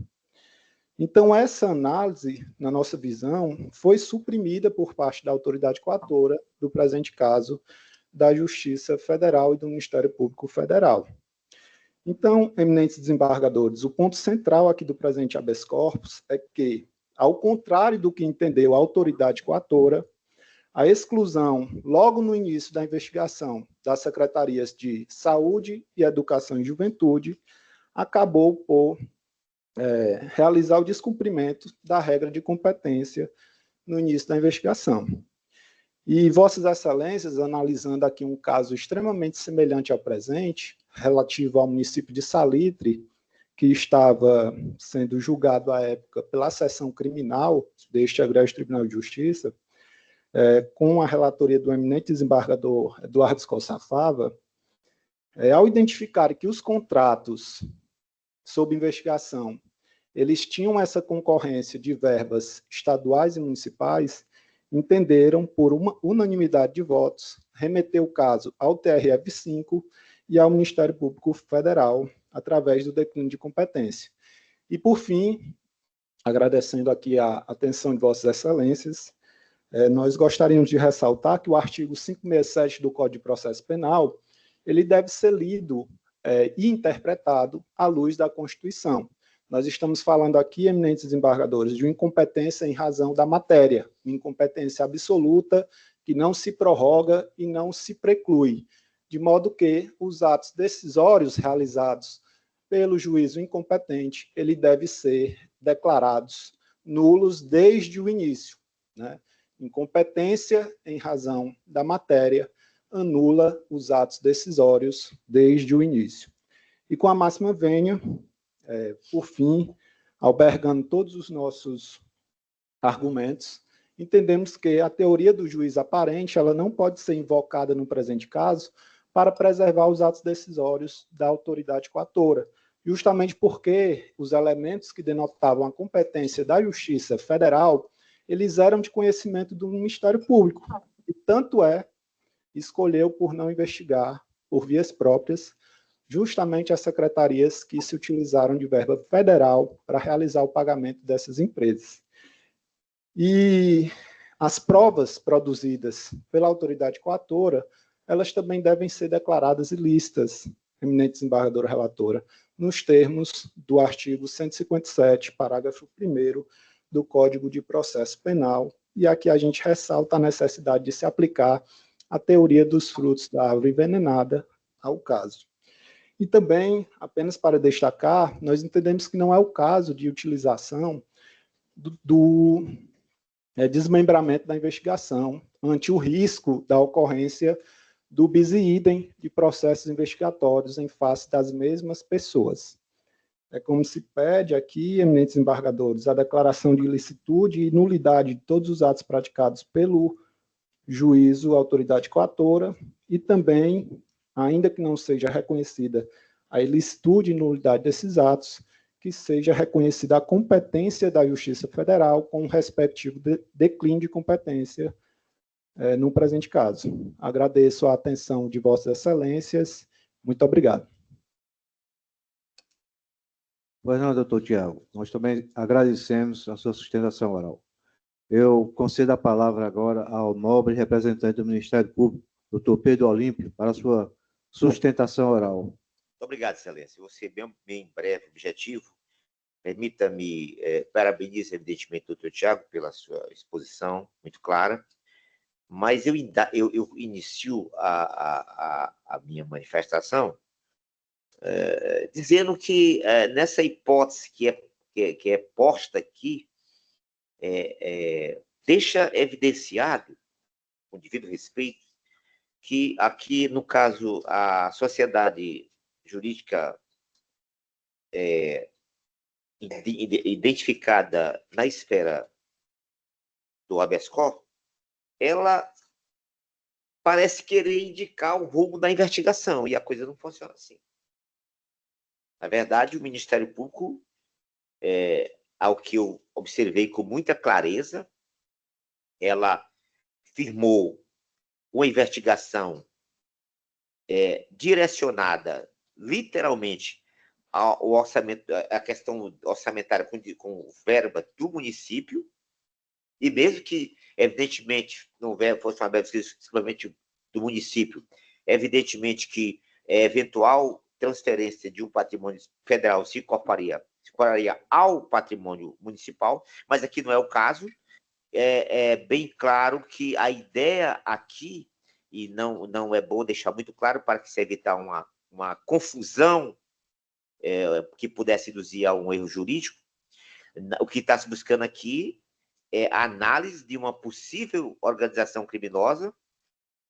Então, essa análise, na nossa visão, foi suprimida por parte da autoridade coatora, do presente caso, da Justiça Federal e do Ministério Público Federal. Então, eminentes desembargadores, o ponto central aqui do presente habeas corpus é que, ao contrário do que entendeu a autoridade coatora, a exclusão, logo no início da investigação, das secretarias de Saúde e Educação e Juventude, acabou por realizar o descumprimento da regra de competência no início da investigação. E Vossas Excelências, analisando aqui um caso extremamente semelhante ao presente, relativo ao município de Salitre, que estava sendo julgado à época pela seção criminal deste Egrégio Tribunal de Justiça, com a relatoria do eminente desembargador Eduardo Scolsafava, ao identificar que os contratos sob investigação, eles tinham essa concorrência de verbas estaduais e municipais, entenderam, por uma unanimidade de votos, remeter o caso ao TRF5 e ao Ministério Público Federal, através do declínio de competência. E, por fim, agradecendo aqui a atenção de Vossas Excelências, nós gostaríamos de ressaltar que o artigo 567 do Código de Processo Penal, ele deve ser lido e interpretado à luz da Constituição. Nós estamos falando aqui, eminentes desembargadores, de uma incompetência em razão da matéria, uma incompetência absoluta que não se prorroga e não se preclui, de modo que os atos decisórios realizados pelo juízo incompetente, ele deve ser declarados nulos desde o início, né? Incompetência em razão da matéria anula os atos decisórios desde o início. E com a máxima vênia, por fim, albergando todos os nossos argumentos, entendemos que a teoria do juiz aparente ela não pode ser invocada no presente caso para preservar os atos decisórios da autoridade coatora, justamente porque os elementos que denotavam a competência da Justiça Federal, eles eram de conhecimento do Ministério Público, e tanto escolheu por não investigar por vias próprias justamente as secretarias que se utilizaram de verba federal para realizar o pagamento dessas empresas. E as provas produzidas pela autoridade coatora, elas também devem ser declaradas ilícitas, eminente desembargadora relatora, nos termos do artigo 157, parágrafo 1º do Código de Processo Penal, e aqui a gente ressalta a necessidade de se aplicar a teoria dos frutos da árvore envenenada ao caso. E também, apenas para destacar, nós entendemos que não é o caso de utilização do desmembramento da investigação ante o risco da ocorrência do bis in idem de processos investigatórios em face das mesmas pessoas. É como se pede aqui, eminentes embargadores, a declaração de ilicitude e nulidade de todos os atos praticados pelo juízo, autoridade coatora, e também, ainda que não seja reconhecida a ilicitude e nulidade desses atos, que seja reconhecida a competência da Justiça Federal com o respectivo declínio de competência no presente caso. Agradeço a atenção de Vossas Excelências. Muito obrigado.
Pois não, doutor Tiago, nós também agradecemos a sua sustentação oral. Eu concedo a palavra agora ao nobre representante do Ministério Público, doutor Pedro Olímpio, para a sua sustentação oral.
Muito obrigado, Excelência. Você bem breve, objetivo. Permita-me, parabenizo, evidentemente, o doutor Tiago pela sua exposição muito clara, mas eu inicio a minha manifestação dizendo que nessa hipótese que é posta aqui, deixa evidenciado, com devido respeito, que aqui, no caso, a sociedade jurídica identificada na esfera do habeas corpus, ela parece querer indicar o rumo da investigação, e a coisa não funciona assim. Na verdade, o Ministério Público, ao que eu observei com muita clareza, ela firmou uma investigação direcionada, literalmente, ao orçamento, a questão orçamentária com verba do município, e mesmo que, evidentemente, não fosse uma verba exclusivamente do município, evidentemente que eventual transferência de um patrimônio federal se incorporaria ao patrimônio municipal, mas aqui não é o caso. É bem claro que a ideia aqui, e não é bom deixar muito claro para que se evitar uma confusão que pudesse induzir a um erro jurídico, o que está se buscando aqui é a análise de uma possível organização criminosa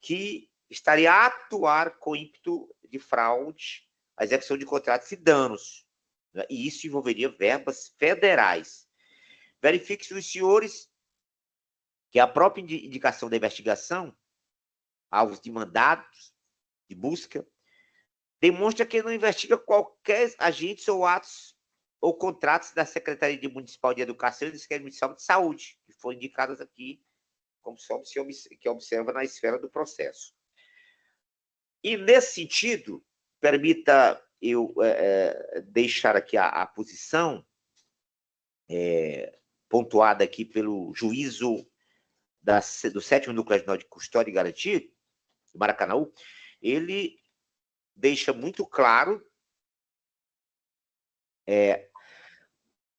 que estaria a atuar com ímpeto de fraude, a execução de contratos e danos, né? E isso envolveria verbas federais. Verifique-se os senhores que a própria indicação da investigação, alvos de mandados de busca, demonstra que não investiga qualquer agente ou atos ou contratos da Secretaria Municipal de Educação e da Secretaria Municipal de Saúde, que foram indicadas aqui, como que observa na esfera do processo. E, nesse sentido, permita eu deixar aqui a posição pontuada aqui pelo juízo do 7º Núcleo Regional de Custódia e Garantia, do Maracanaú. Ele deixa muito claro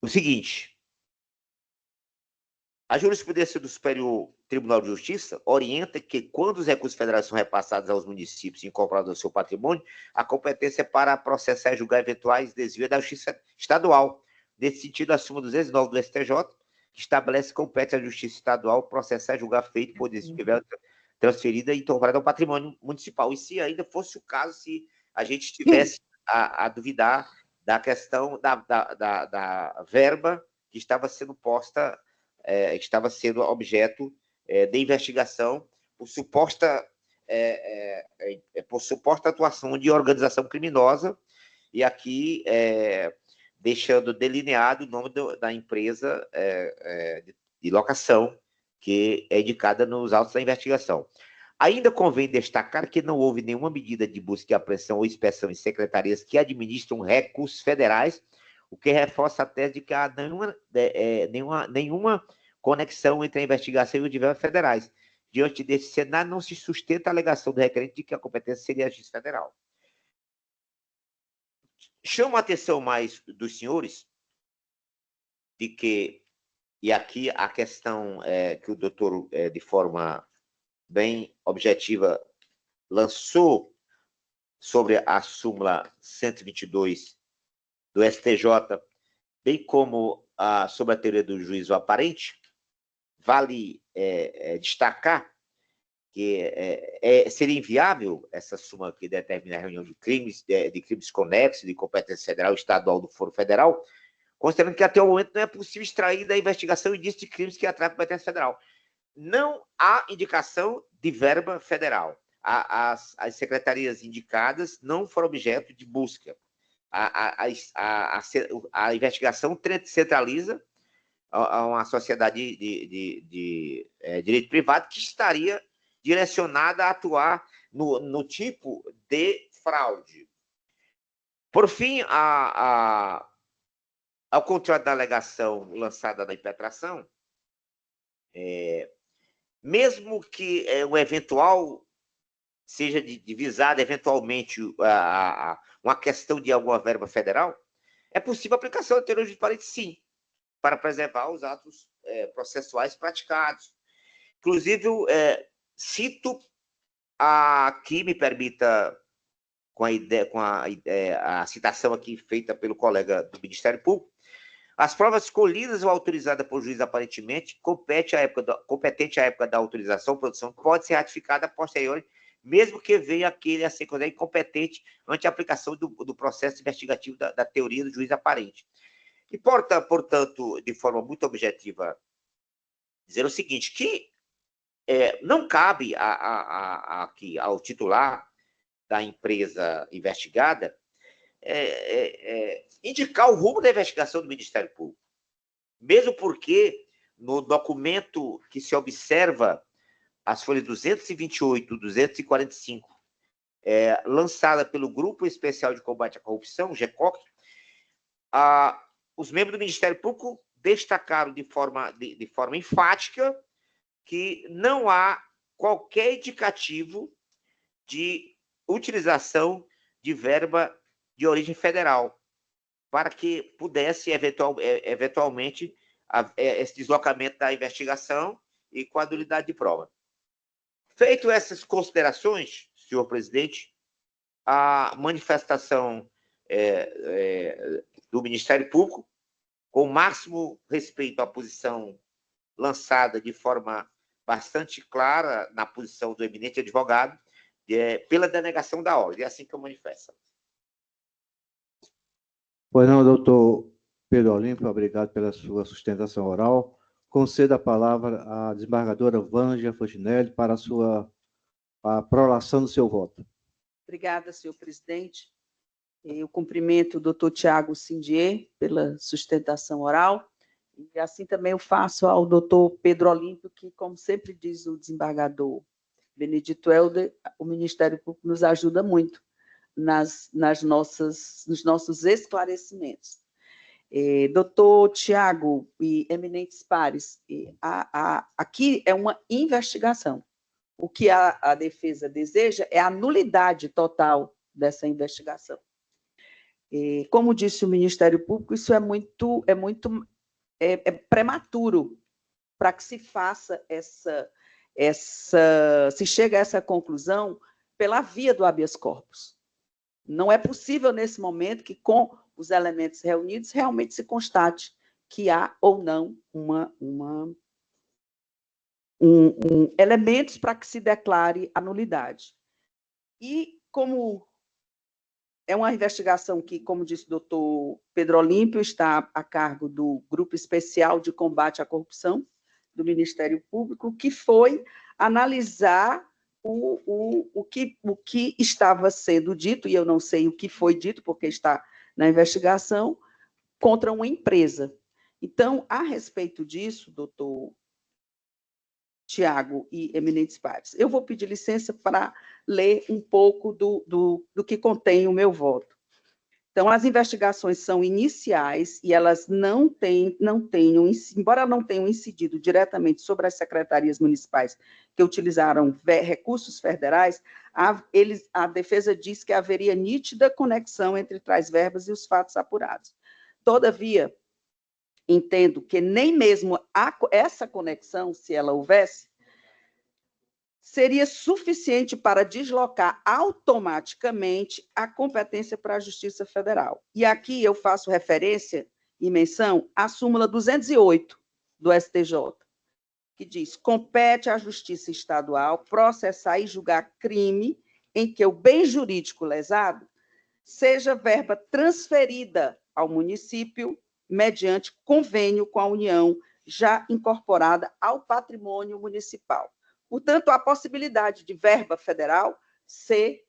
o seguinte: a jurisprudência do Superior Tribunal de Justiça orienta que, quando os recursos federais são repassados aos municípios e incorporados ao seu patrimônio, a competência é para processar e julgar eventuais desvios da Justiça Estadual. Nesse sentido, a súmula 209 do STJ, que estabelece que compete à Justiça Estadual processar e julgar feito por desvio transferida e incorporada ao patrimônio municipal. E se ainda fosse o caso, se a gente tivesse a duvidar da questão da verba que estava sendo posta, que estava sendo objeto de investigação por suposta atuação de organização criminosa, e aqui deixando delineado o nome da empresa de locação que é indicada nos autos da investigação. Ainda convém destacar que não houve nenhuma medida de busca e apreensão ou inspeção em secretarias que administram recursos federais, o que reforça a tese de que há nenhuma conexão entre a investigação e os diversos federais. Diante desse cenário, não se sustenta a alegação do requerente de que a competência seria a Justiça Federal. Chamo a atenção mais dos senhores de que, e aqui a questão que o doutor, de forma bem objetiva, lançou sobre a súmula 122 do STJ, bem como sobre a teoria do juízo aparente, vale destacar que seria inviável essa súmula que determina a reunião de crimes conexos de competência federal e estadual do Foro Federal, considerando que até o momento não é possível extrair da investigação indícios de crimes que atraem a competência federal. Não há indicação de verba federal. As secretarias indicadas não foram objeto de busca. A investigação centraliza a uma sociedade de direito privado que estaria direcionada a atuar no tipo de fraude. Por fim, ao contrário da alegação lançada na impetração, mesmo que o eventual seja divisada eventualmente uma questão de alguma verba federal, é possível a aplicação da teoria do juiz parente, sim, para preservar os atos processuais praticados. Inclusive, cito aqui, me permita, com a citação aqui feita pelo colega do Ministério Público, as provas colhidas ou autorizadas por juiz aparentemente competente à época da autorização, produção, pode ser ratificada a posteriori, mesmo que venha aquele a ser considerado incompetente ante a aplicação do processo investigativo da teoria do juiz aparente. Importa, portanto, de forma muito objetiva, dizer o seguinte, que não cabe aqui ao titular da empresa investigada indicar o rumo da investigação do Ministério Público. Mesmo porque, no documento que se observa, as folhas 228 e 245, lançada pelo Grupo Especial de Combate à Corrupção, GECOC, os membros do Ministério Público destacaram de forma enfática que não há qualquer indicativo de utilização de verba de origem federal, para que pudesse, eventualmente, esse deslocamento da investigação e com a nulidade de prova. Feito essas considerações, senhor presidente, a manifestação do Ministério Público, com o máximo respeito à posição lançada de forma bastante clara na posição do eminente advogado, pela denegação da ordem. É assim que eu manifesto.
Pois não, doutor Pedro Olímpio, obrigado pela sua sustentação oral. Concedo a palavra à desembargadora Vângela Fontinelli para a prolação do seu voto.
Obrigada, senhor presidente. Eu cumprimento o doutor Tiago Sindier pela sustentação oral, e assim também eu faço ao doutor Pedro Olímpio, que, como sempre diz o desembargador Benedito Helder, o Ministério Público nos ajuda muito nos nossos esclarecimentos. Doutor Tiago e eminentes pares, aqui é uma investigação. O que a defesa deseja é a nulidade total dessa investigação. Como disse o Ministério Público, isso é prematuro para que se faça se chegue a essa conclusão pela via do habeas corpus. Não é possível, nesse momento, que com os elementos reunidos realmente se constate que há ou não elementos para que se declare a nulidade. E como é uma investigação que, como disse o doutor Pedro Olímpio, está a cargo do Grupo Especial de Combate à Corrupção do Ministério Público, que foi analisar o que estava sendo dito, e eu não sei o que foi dito, porque está na investigação, contra uma empresa. Então, a respeito disso, doutor Tiago e eminentes pares, eu vou pedir licença para ler um pouco do que contém o meu voto. Então, as investigações são iniciais e elas embora não tenham incidido diretamente sobre as secretarias municipais que utilizaram recursos federais, a defesa diz que haveria nítida conexão entre tais verbas e os fatos apurados. Todavia, entendo que nem mesmo essa conexão, se ela houvesse, seria suficiente para deslocar automaticamente a competência para a Justiça Federal. E aqui eu faço referência e menção à súmula 208 do STJ, que diz: compete à Justiça Estadual processar e julgar crime em que o bem jurídico lesado seja verba transferida ao município mediante convênio com a União já incorporada ao patrimônio municipal. Portanto, a possibilidade de verba federal ser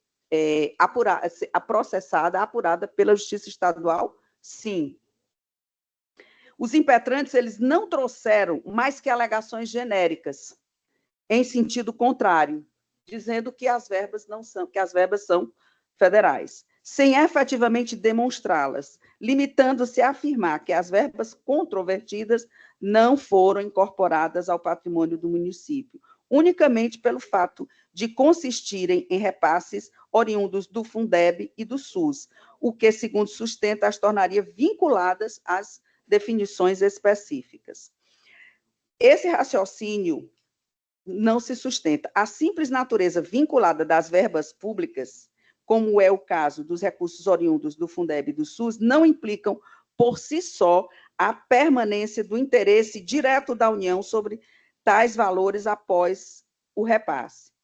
processada, apurada pela Justiça Estadual, sim. Os impetrantes, eles não trouxeram mais que alegações genéricas, em sentido contrário, dizendo que as verbas são federais, sem efetivamente demonstrá-las, limitando-se a afirmar que as verbas controvertidas não foram incorporadas ao patrimônio do município, unicamente pelo fato de consistirem em repasses oriundos do Fundeb e do SUS, o que, segundo sustenta, as tornaria vinculadas às definições específicas. Esse raciocínio não se sustenta. A simples natureza vinculada das verbas públicas, como é o caso dos recursos oriundos do Fundeb e do SUS, não implicam, por si só, a permanência do interesse direto da União sobre tais valores após o repasse.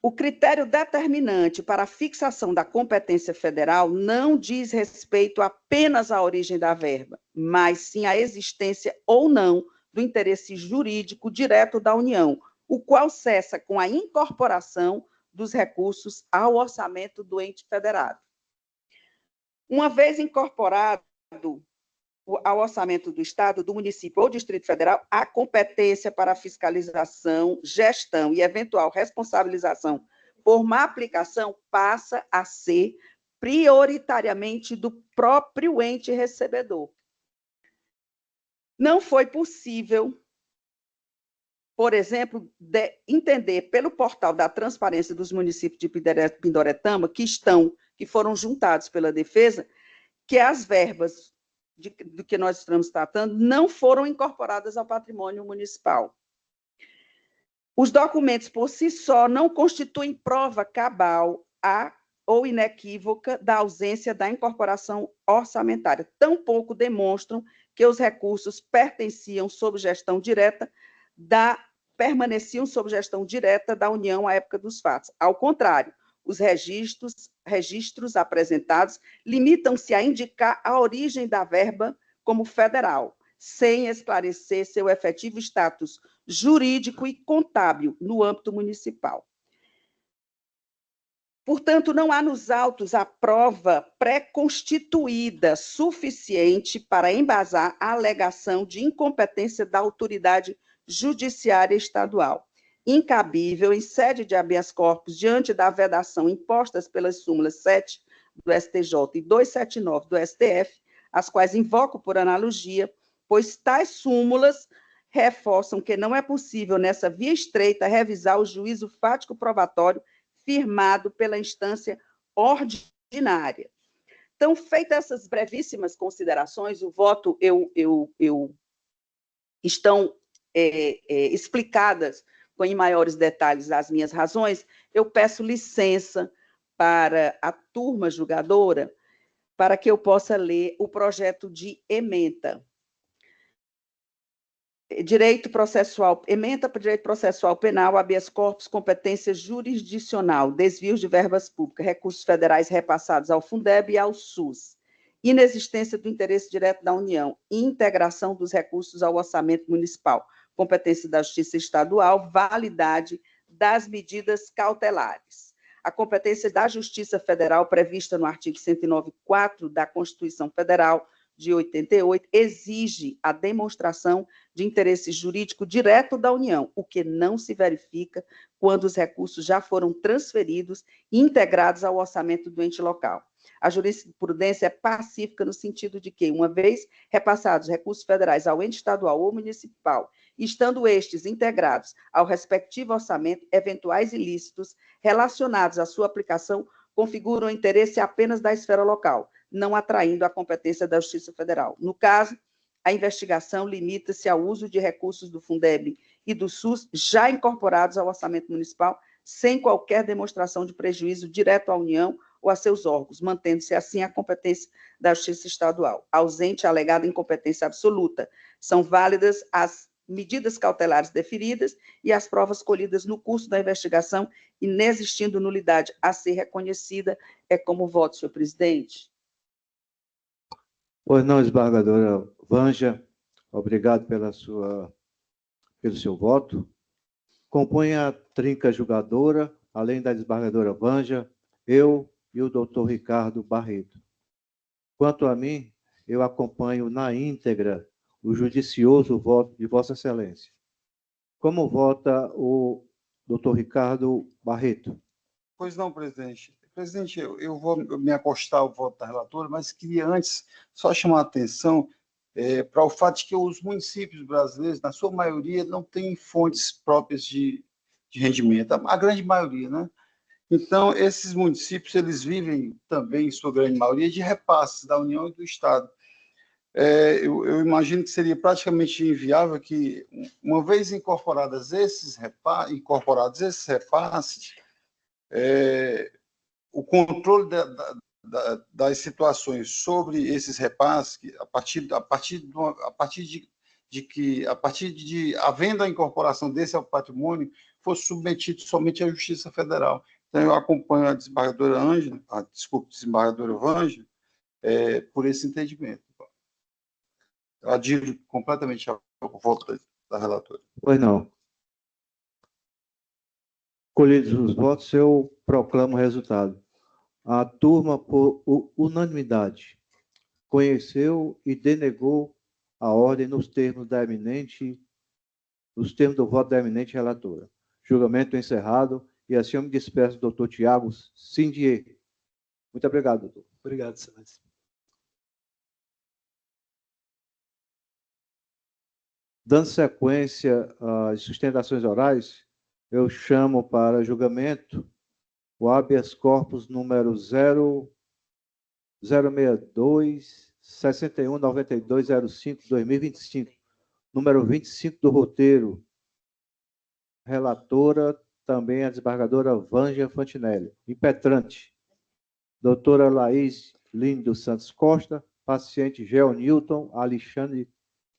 O critério determinante para a fixação da competência federal não diz respeito apenas à origem da verba, mas sim à existência ou não do interesse jurídico direto da União, o qual cessa com a incorporação dos recursos ao orçamento do ente federado. Uma vez incorporado ao orçamento do Estado, do município ou Distrito Federal, a competência para a fiscalização, gestão e eventual responsabilização por má aplicação passa a ser prioritariamente do próprio ente recebedor. Não foi possível, por exemplo, entender pelo portal da transparência dos municípios de Pindoretama, que foram juntados pela defesa, que as verbas do que nós estamos tratando não foram incorporadas ao patrimônio municipal. Os documentos, por si só, não constituem prova cabal ou inequívoca da ausência da incorporação orçamentária. Tampouco demonstram que os recursos permaneciam sob gestão direta da União à época dos fatos. Ao contrário, os registros apresentados limitam-se a indicar a origem da verba como federal, sem esclarecer seu efetivo status jurídico e contábil no âmbito municipal. Portanto, não há nos autos a prova pré-constituída suficiente para embasar a alegação de incompetência da autoridade judiciária estadual, incabível em sede de habeas corpus diante da vedação impostas pelas súmulas 7 do STJ e 279 do STF, as quais invoco por analogia, pois tais súmulas reforçam que não é possível, nessa via estreita, revisar o juízo fático probatório firmado pela instância ordinária. Então, feitas essas brevíssimas considerações, o voto estão explicadas em maiores detalhes as minhas razões, eu peço licença para a turma julgadora para que eu possa ler o projeto de ementa. Direito processual, ementa para direito processual penal, habeas corpus, competência jurisdicional, desvios de verbas públicas, recursos federais repassados ao Fundeb e ao SUS, inexistência do interesse direto da União, integração dos recursos ao orçamento municipal, competência da Justiça Estadual, validade das medidas cautelares. A competência da Justiça Federal, prevista no artigo 109.4 da Constituição Federal de 88, exige a demonstração de interesse jurídico direto da União, o que não se verifica quando os recursos já foram transferidos e integrados ao orçamento do ente local. A jurisprudência é pacífica no sentido de que, uma vez repassados recursos federais ao ente estadual ou municipal, estando estes integrados ao respectivo orçamento, eventuais ilícitos relacionados à sua aplicação configuram interesse apenas da esfera local, não atraindo a competência da Justiça Federal. No caso, a investigação limita-se ao uso de recursos do Fundeb e do SUS já incorporados ao orçamento municipal, sem qualquer demonstração de prejuízo direto à União ou a seus órgãos, mantendo-se assim a competência da Justiça Estadual. Ausente a alegada incompetência absoluta, são válidas as medidas cautelares deferidas e as provas colhidas no curso da investigação, inexistindo nulidade a ser reconhecida. É como voto, senhor presidente.
Pois não, desembargadora Vanja, obrigado pelo seu voto. Compõe a trinca julgadora, além da desembargadora Vanja, eu e o doutor Ricardo Barreto. Quanto a mim, eu acompanho na íntegra o judicioso voto de Vossa Excelência. Como vota o doutor Ricardo Barreto?
Pois não, presidente. Presidente, eu vou me acostar ao voto da relatora, mas queria antes só chamar a atenção para o fato de que os municípios brasileiros, na sua maioria, não têm fontes próprias de rendimento, a grande maioria, né? Então, esses municípios, eles vivem também, em sua grande maioria, de repasses da União e do Estado. Eu imagino que seria praticamente inviável que, uma vez incorporados esses repasses, o controle das situações sobre esses repasses, a partir de havendo a incorporação desse ao patrimônio, fosse submetido somente à Justiça Federal. Então, eu acompanho a desembargadora desembargadora Vângela, por esse entendimento. Eu adiro completamente ao voto da relatora.
Pois não. Colhidos os votos, eu proclamo o resultado. A turma, por unanimidade, conheceu e denegou a ordem nos termos do voto da eminente relatora. Julgamento encerrado, e assim eu me despeço do doutor Tiago Sindier. Muito obrigado, doutor.
Obrigado, excelência.
Dando sequência às sustentações orais, eu chamo para julgamento o habeas corpus número 062-619205-2025, número 25 do roteiro. Relatora, também a desembargadora Vângela Fantinelli. Impetrante, doutora Laís Lino dos Santos Costa, paciente Geonilton Alexandre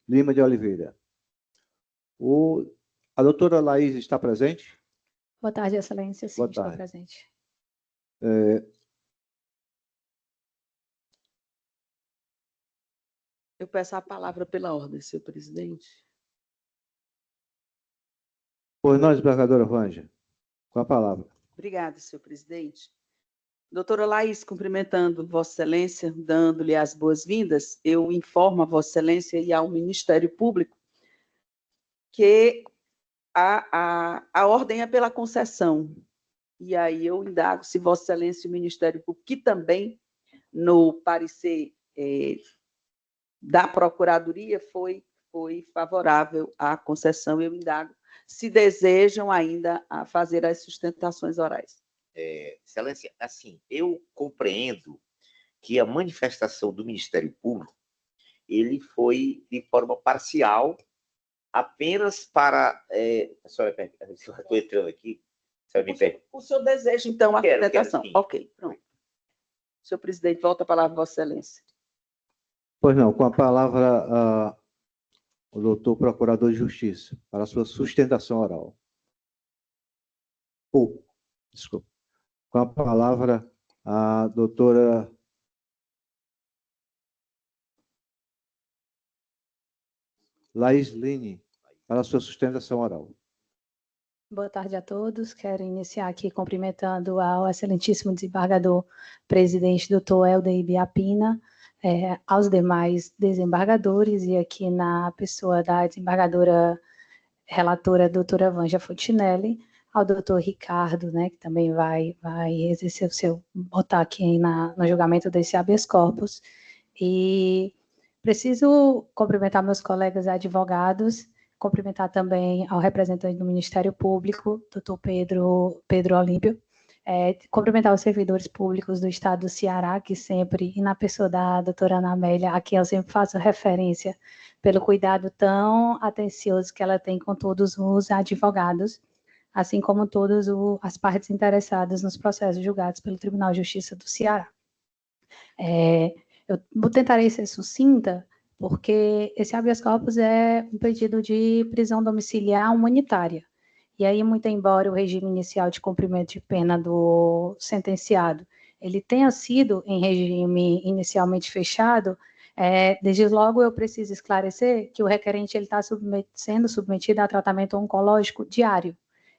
Lima de Oliveira. A doutora Laís está presente?
Boa tarde, excelência. Sim,
Boa
estou
tarde.
presente.
Eu peço a palavra pela ordem, senhor presidente.
Pois não, desembargadora Vângela, com a palavra.
Obrigada, senhor presidente. Doutora Laís, cumprimentando Vossa Excelência, dando-lhe as boas-vindas, eu informo a Vossa Excelência e ao Ministério Público que a ordem é pela concessão. E aí eu indago se Vossa Excelência e o Ministério Público, que também no parecer da Procuradoria foi favorável à concessão, eu indago se desejam ainda fazer as sustentações orais.
Excelência, assim, eu compreendo que a manifestação do Ministério Público ele foi de forma parcial, apenas para... a senhora estou entrando aqui, a senhora me pergunta.
O senhor deseja, então, a sustentação?
Quero,
ok, pronto. Senhor presidente, volta a palavra a Vossa Excelência.
Pois não, com a palavra o doutor Procurador de Justiça, para a sua sustentação oral. Desculpa. Com a palavra a doutora Laís Lini, para a sua sustentação oral.
Boa tarde a todos. Quero iniciar aqui cumprimentando ao excelentíssimo desembargador presidente, doutor Helder Ibiapina, aos demais desembargadores e aqui na pessoa da desembargadora relatora, doutora Vângela Fantinelli, ao doutor Ricardo, né, que também vai exercer o seu, botar aqui no julgamento desse habeas corpus. E preciso cumprimentar meus colegas advogados, cumprimentar também ao representante do Ministério Público, doutor Pedro Olímpio, cumprimentar os servidores públicos do Estado do Ceará, que sempre, e na pessoa da doutora Ana Amélia, a quem eu sempre faço referência pelo cuidado tão atencioso que ela tem com todos os advogados, assim como todas as partes interessadas nos processos julgados pelo Tribunal de Justiça do Ceará. Eu tentarei ser sucinta, porque esse habeas corpus é um pedido de prisão domiciliar humanitária. E aí, muito embora o regime inicial de cumprimento de pena do sentenciado ele tenha sido em regime inicialmente fechado, desde logo eu preciso esclarecer que o requerente está sendo submetido a tratamento oncológico diário.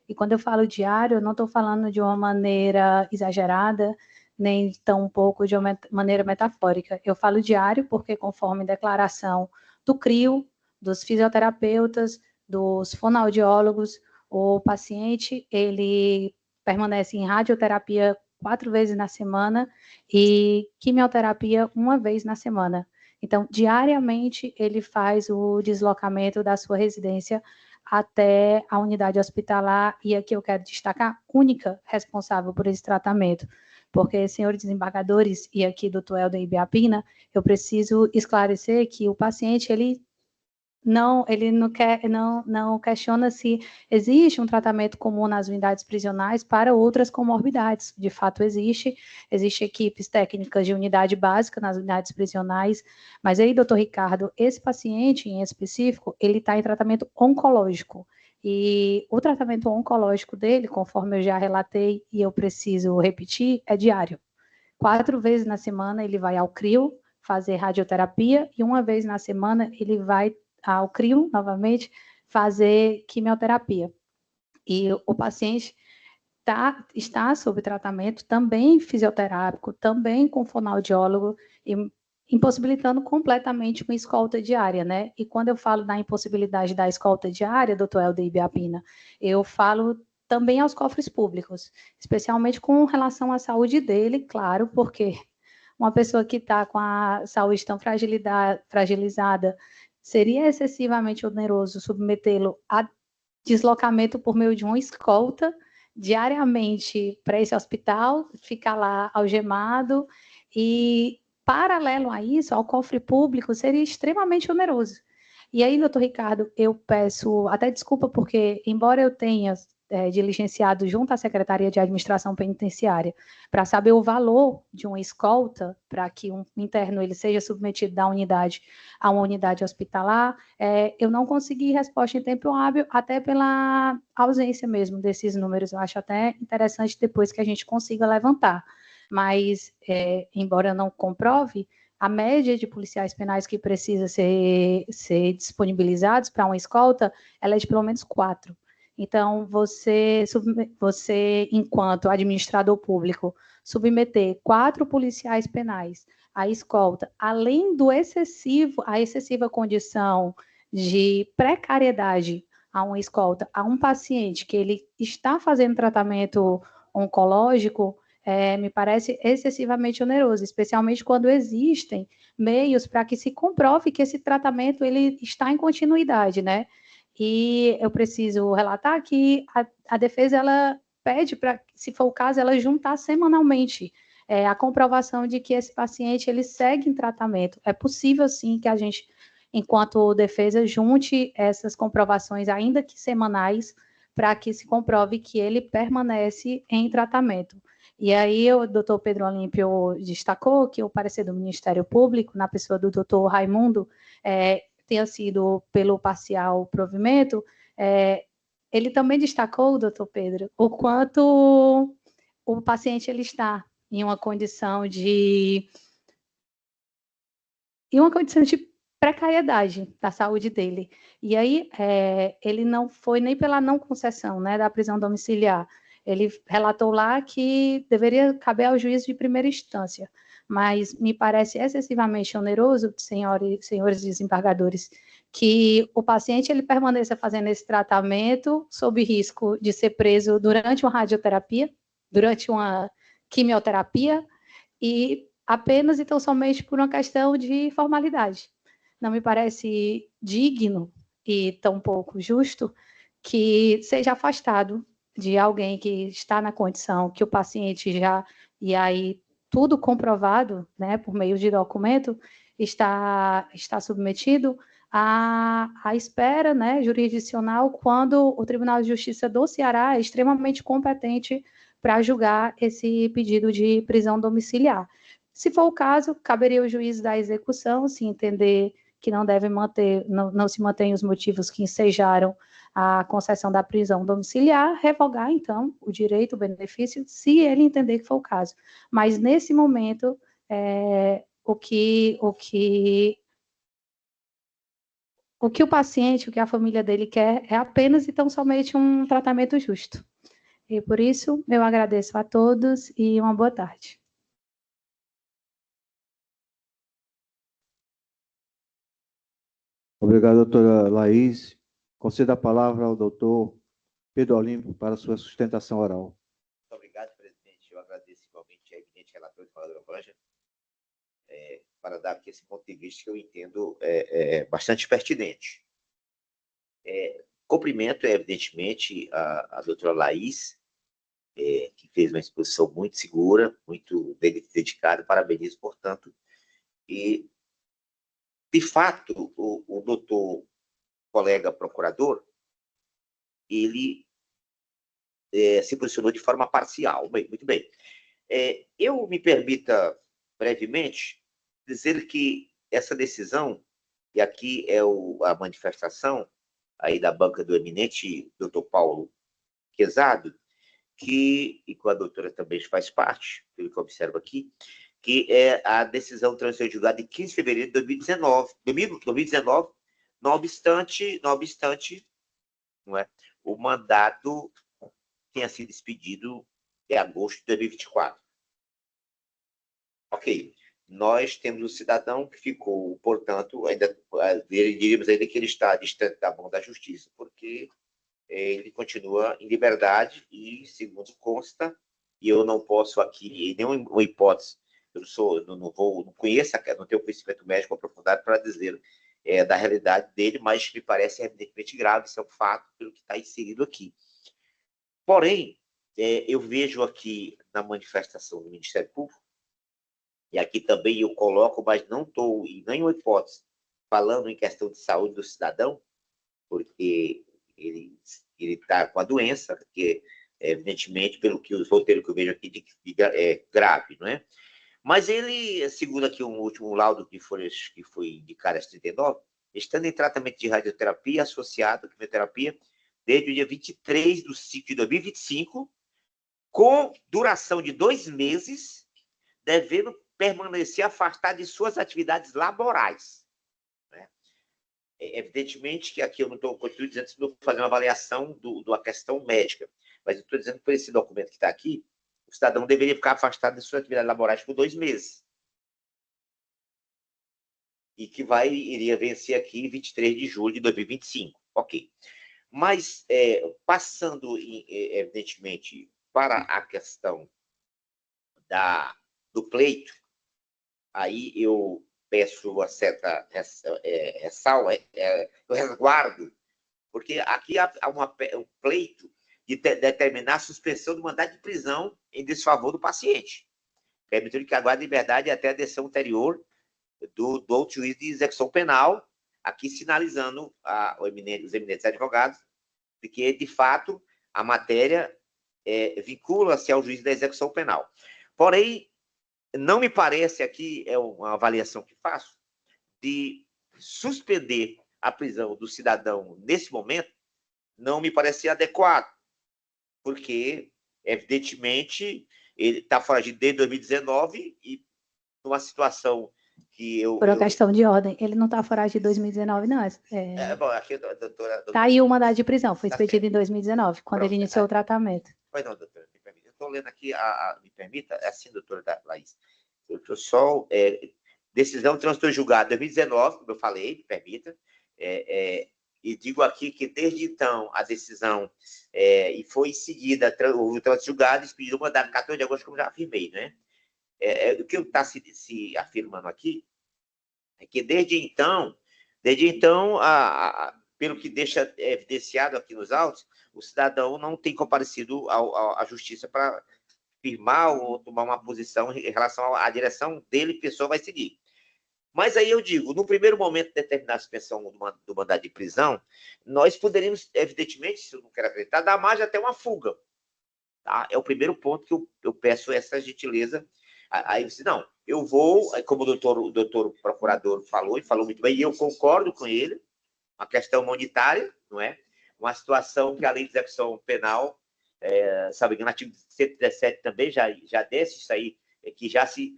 E quando eu falo diário, eu não estou falando de uma maneira exagerada, nem tão pouco de uma maneira metafórica. Eu falo diário porque, conforme declaração do CRIO, dos fisioterapeutas, dos fonoaudiólogos, o paciente ele permanece em radioterapia 4 vezes na semana e quimioterapia 1 vez na semana. Então, diariamente, ele faz o deslocamento da sua residência até a unidade hospitalar, e aqui eu quero destacar, única responsável por esse tratamento, porque, senhores desembargadores, e aqui doutor Helder Ibiapina, eu preciso esclarecer que o paciente, ele não questiona se existe um tratamento comum nas unidades prisionais para outras comorbidades. De fato, existe equipes técnicas de unidade básica nas unidades prisionais, mas aí, doutor Ricardo, esse paciente em específico, ele está em tratamento oncológico, e o tratamento oncológico dele, conforme eu já relatei e eu preciso repetir, é diário. 4 vezes na semana ele vai ao CRIO fazer radioterapia, e 1 vez na semana ele vai ao CRIO, novamente, fazer quimioterapia. E o paciente está sob tratamento também fisioterápico, também com fonoaudiólogo, e impossibilitando completamente uma escolta diária, né? E quando eu falo da impossibilidade da escolta diária, doutor Helder Ibiapina, eu falo também aos cofres públicos, especialmente com relação à saúde dele, claro, porque uma pessoa que está com a saúde tão fragilizada, seria excessivamente oneroso submetê-lo a deslocamento por meio de uma escolta diariamente para esse hospital, ficar lá algemado, e paralelo a isso, ao cofre público, seria extremamente oneroso. E aí, doutor Ricardo, eu peço até desculpa, porque, embora eu tenha diligenciado junto à Secretaria de Administração Penitenciária para saber o valor de uma escolta para que um interno ele seja submetido da unidade a uma unidade hospitalar, eu não consegui resposta em tempo hábil, até pela ausência mesmo desses números. Eu acho até interessante depois que a gente consiga levantar. Mas, embora eu não comprove, a média de policiais penais que precisa ser disponibilizados para uma escolta, ela é de pelo menos 4. Então, você, enquanto administrador público, submeter 4 policiais penais à escolta, além do a excessiva condição de precariedade a uma escolta, a um paciente que ele está fazendo tratamento oncológico, me parece excessivamente oneroso, especialmente quando existem meios para que se comprove que esse tratamento ele está em continuidade, né? E eu preciso relatar que a defesa, ela pede para, se for o caso, ela juntar semanalmente a comprovação de que esse paciente, ele segue em tratamento. É possível, sim, que a gente, enquanto defesa, junte essas comprovações, ainda que semanais, para que se comprove que ele permanece em tratamento. E aí, o doutor Pedro Olímpio destacou que o parecer do Ministério Público, na pessoa do doutor Raimundo, tenha sido pelo parcial provimento, ele também destacou, doutor Pedro, o quanto o paciente ele está em uma condição de precariedade da saúde dele. E aí, ele não foi nem pela não concessão, né, da prisão domiciliar. Ele relatou lá que deveria caber ao juiz de primeira instância, mas me parece excessivamente oneroso, senhores desembargadores, que o paciente ele permaneça fazendo esse tratamento sob risco de ser preso durante uma radioterapia, durante uma quimioterapia, e apenas e tão somente por uma questão de formalidade. Não me parece digno e tampouco justo que seja afastado de alguém que está na condição que o paciente já, e aí tudo comprovado, né, por meio de documento, está submetido à espera, né, jurisdicional, quando o Tribunal de Justiça do Ceará é extremamente competente para julgar esse pedido de prisão domiciliar. Se for o caso, caberia ao juiz da execução, se entender que não deve não se mantém os motivos que ensejaram a concessão da prisão domiciliar, revogar, então, o direito, o benefício, se ele entender que for o caso. Mas, nesse momento, o que o paciente, o que a família dele quer é apenas e tão somente um tratamento justo. E, por isso, eu agradeço a todos e uma boa tarde.
Obrigado, doutora Laís. Concedo a palavra ao doutor Pedro Olímpio para sua sustentação oral.
Muito obrigado, presidente. Eu agradeço igualmente a eminente relatora de faladora Banja. para dar aqui esse ponto de vista que eu entendo bastante pertinente. Cumprimento, evidentemente, a doutora Laís, que fez uma exposição muito segura, muito dedicada, parabenizo, portanto. E, de fato, o doutor colega procurador, ele se posicionou de forma parcial. Muito bem. Eu me permita, brevemente, dizer que essa decisão, e aqui é a manifestação aí da banca do eminente doutor Paulo Quezado, e com a doutora também faz parte, pelo que eu observo aqui, que é a decisão transitória julgada de 15 de fevereiro de 2019, não obstante não é, o mandato tenha sido expedido em agosto de 2024. Ok. Nós temos um cidadão que ficou, portanto, diríamos ainda que ele está distante da mão da justiça, porque ele continua em liberdade e, segundo consta, e eu não posso aqui, em nenhuma hipótese, não conheço, não tenho conhecimento médico aprofundado para dizer da realidade dele, mas me parece evidentemente grave, isso é um fato, pelo que está inserido aqui. Porém, eu vejo aqui na manifestação do Ministério Público, e aqui também eu coloco, mas não estou em nenhuma hipótese falando em questão de saúde do cidadão, porque ele está com a doença, que evidentemente, pelo que os roteiros que eu vejo aqui, é grave, não é? Mas ele, segundo aqui um último laudo que foi indicado às 39, estando em tratamento de radioterapia associado à quimioterapia desde o dia 23 de 5 de 2025, com duração de 2 meses, devendo permanecer afastado de suas atividades laborais. Né? Evidentemente que aqui eu não estou dizendo que vou fazer uma avaliação da questão médica, mas eu estou dizendo que por esse documento que está aqui, o cidadão deveria ficar afastado de suas atividades laborais por 2 meses. E que iria vencer aqui em 23 de julho de 2025. Ok. Mas, passando, evidentemente, para a questão do pleito, aí eu peço uma certa ressalva, resguardo, porque aqui há um pleito de determinar a suspensão do mandado de prisão em desfavor do paciente, permitindo que aguarde liberdade até a decisão anterior do outro juiz de execução penal, aqui sinalizando os eminentes advogados de que, de fato, a matéria vincula-se ao juiz da execução penal. Porém, não me parece, aqui é uma avaliação que faço, de suspender a prisão do cidadão nesse momento, não me parece adequado, porque, evidentemente, ele está foragido desde 2019 e numa situação que eu...
Por uma questão de ordem, ele não está foragido em 2019, não.
Bom, aqui, doutora...
Está aí o mandado de prisão, foi expedido em 2019, quando ele iniciou o tratamento.
Pois não, doutora, me permita. Eu estou lendo aqui, me permita, é assim, doutora Laís. Eu estou só... decisão transitória julgada em 2019, como eu falei, me permita, e digo aqui que desde então a decisão e foi seguida o trânsito julgado e expedido o mandado 14 de agosto, como já afirmei, né? O que está se afirmando aqui é que desde então, pelo que deixa evidenciado aqui nos autos, o cidadão não tem comparecido à justiça para firmar ou tomar uma posição em relação à direção dele, pessoa vai seguir. Mas aí eu digo, no primeiro momento de determinar a suspensão do mandado de prisão, nós poderíamos, evidentemente, se eu não quero acreditar, dar margem até uma fuga. Tá? É o primeiro ponto que eu peço essa gentileza. Aí eu disse, não, eu vou, como o doutor procurador falou, e falou muito bem, e eu concordo com ele, uma questão humanitária, não é? Uma situação que a lei de execução penal, sabe, no artigo 117 também já desce isso aí, que já se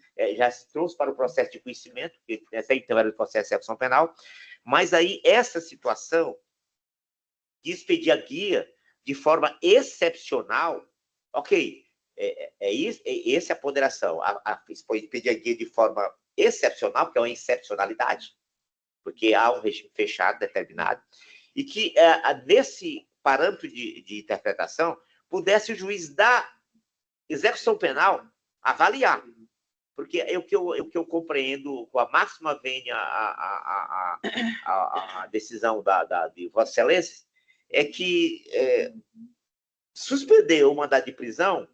trouxe para o processo de conhecimento, que até então era o processo de execução penal, mas aí essa situação de expedir a guia de forma excepcional, ok, essa é a ponderação, expedir a guia de forma excepcional, porque é uma excepcionalidade, porque há um regime fechado determinado, e que nesse parâmetro de interpretação pudesse o juiz da execução penal avaliar, porque o que eu compreendo com a máxima vênia a decisão de Vossa Excelência é que suspender o mandado de prisão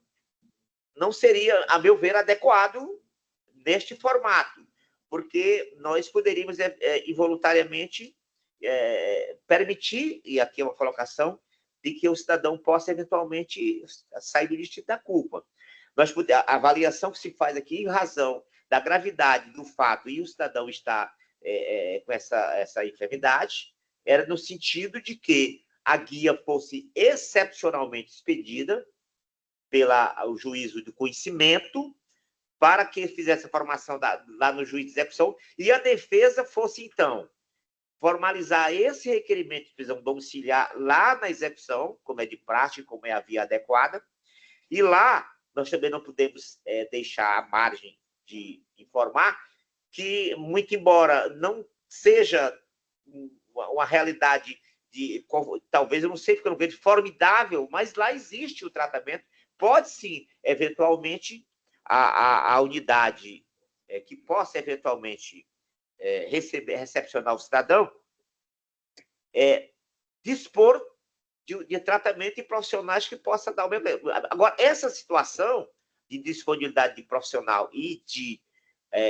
não seria, a meu ver, adequado neste formato, porque nós poderíamos involuntariamente permitir, e aqui é uma colocação, de que o cidadão possa eventualmente sair do distrito da culpa. A avaliação que se faz aqui, em razão da gravidade do fato e o cidadão está com essa enfermidade, era no sentido de que a guia fosse excepcionalmente expedida pelo juízo do conhecimento, para que fizesse a formação lá no juiz de execução, e a defesa fosse, então, formalizar esse requerimento de prisão domiciliar lá na execução, como é de praxe, como é a via adequada, e lá nós também não podemos deixar a margem de informar que, muito embora não seja uma realidade talvez, eu não sei porque eu não vejo, formidável, mas lá existe o tratamento, pode sim, eventualmente, a unidade que possa eventualmente recepcionar o cidadão, dispor de tratamento e profissionais que possa dar o mesmo. Agora, essa situação de disponibilidade de profissional e de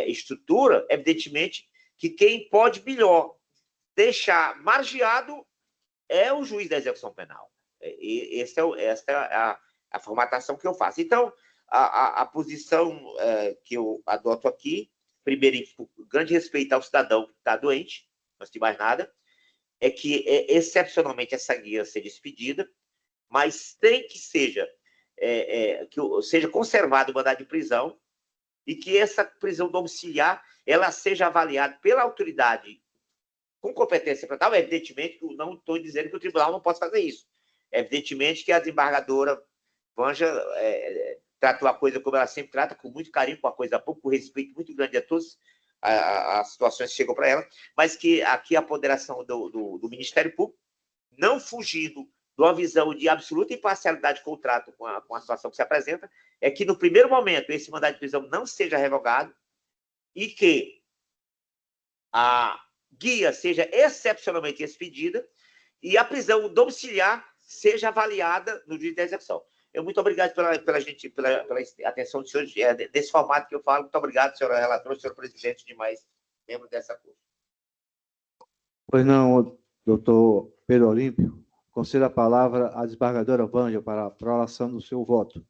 estrutura, evidentemente, que quem pode melhor deixar margeado é o juiz da execução penal. Essa é a formatação que eu faço. Então, a posição que eu adoto aqui, primeiro, grande respeito ao cidadão que está doente, não tem mais nada, é que, excepcionalmente, essa guia seja expedida, mas tem que seja conservado o mandado de prisão e que essa prisão domiciliar ela seja avaliada pela autoridade com competência para tal. Evidentemente, que eu não estou dizendo que o tribunal não possa fazer isso. Evidentemente que a desembargadora Vanja tratou a coisa como ela sempre trata, com muito carinho, com a coisa pouco, com respeito muito grande a todas as situações que chegam para ela, mas que aqui a ponderação do Ministério Público, não fugindo de uma visão de absoluta imparcialidade com o trato com a situação que se apresenta, é que, no primeiro momento, esse mandado de prisão não seja revogado e que a guia seja excepcionalmente expedida e a prisão domiciliar seja avaliada no dia da execução. Eu muito obrigado pela atenção dos senhores, desse formato que eu falo. Muito obrigado, senhora relatora, senhor presidente e demais membros dessa corte.
Pois não, doutor Pedro Olímpio, concedo a palavra à desembargadora Vanja para a prolação do seu voto.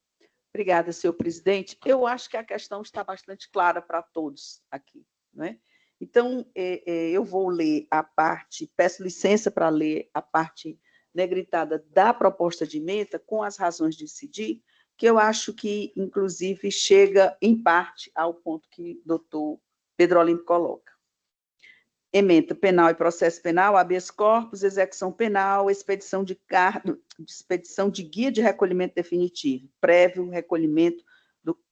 Obrigada, senhor presidente. Eu acho que a questão está bastante clara para todos aqui, né? Então, eu vou ler a parte, peço licença para ler a parte negritada da proposta de emenda com as razões de decidir, que eu acho que, inclusive, chega, em parte, ao ponto que o doutor Pedro Olímpio coloca. Ementa penal e processo penal, habeas corpus, execução penal, expedição de guia de recolhimento definitivo, prévio recolhimento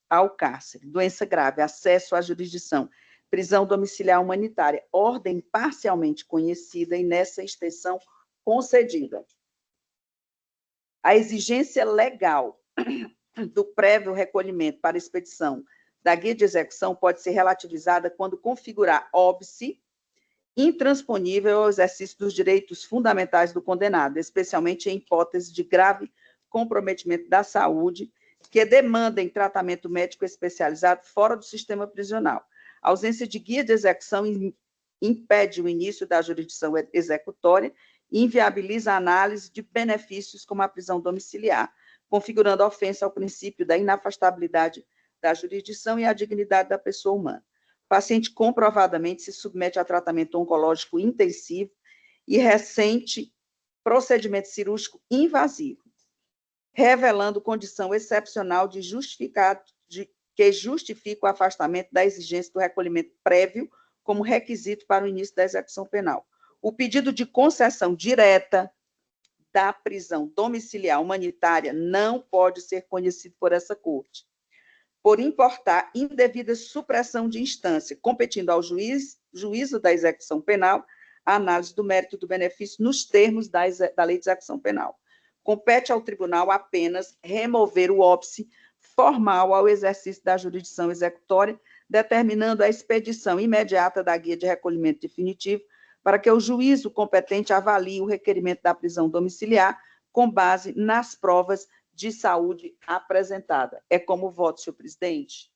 ao cárcere, doença grave, acesso à jurisdição, prisão domiciliar humanitária, ordem parcialmente conhecida e nessa extensão concedida. A exigência legal do prévio recolhimento para expedição da guia de execução pode ser relativizada quando configurar óbice intransponível ao exercício dos direitos fundamentais do condenado, especialmente em hipótese de grave comprometimento da saúde que demandem tratamento médico especializado fora do sistema prisional. A ausência de guia de execução impede o início da jurisdição executória e inviabiliza a análise de benefícios como a prisão domiciliar, configurando ofensa ao princípio da inafastabilidade da jurisdição e à dignidade da pessoa humana. O paciente comprovadamente se submete a tratamento oncológico intensivo e recente procedimento cirúrgico invasivo, revelando condição excepcional que justifica o afastamento da exigência do recolhimento prévio como requisito para o início da execução penal. O pedido de concessão direta da prisão domiciliar humanitária não pode ser conhecido por essa Corte, por importar indevida supressão de instância, competindo ao juízo da execução penal a análise do mérito do benefício nos termos da Lei de Execução Penal. Compete ao tribunal apenas remover o óbice formal ao exercício da jurisdição executória, determinando a expedição imediata da guia de recolhimento definitivo para que o juízo competente avalie o requerimento da prisão domiciliar com base nas provas de saúde apresentada. É como voto, senhor presidente.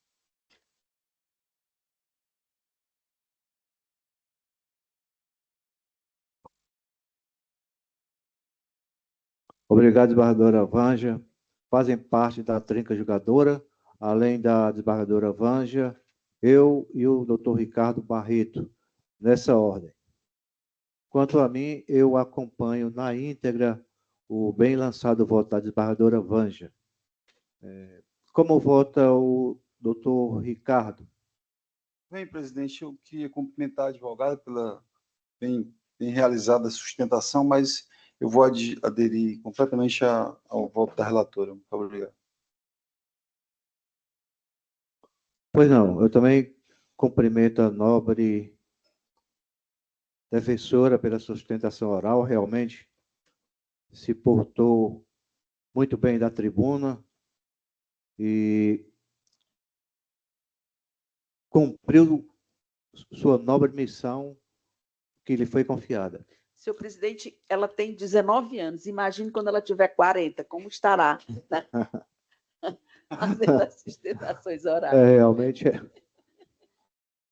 Obrigado, desembargadora Vânia. Fazem parte da trinca julgadora, além da desembargadora Vânia, eu e o doutor Ricardo Barreto, nessa ordem. Quanto a mim, eu acompanho na íntegra o bem lançado voto da desembargadora Vânia. Como vota o doutor Ricardo?
Bem, presidente, eu queria cumprimentar a advogada pela bem realizada sustentação, mas eu vou aderir completamente ao voto da relatora. Muito obrigado.
Pois não, eu também cumprimento a nobre defensora pela sustentação oral, realmente se portou muito bem da tribuna e cumpriu sua nobre missão que lhe foi confiada.
Senhor presidente, ela tem 19 anos. Imagine quando ela tiver 40, como estará, né? Fazendo as sustentações orais.
Realmente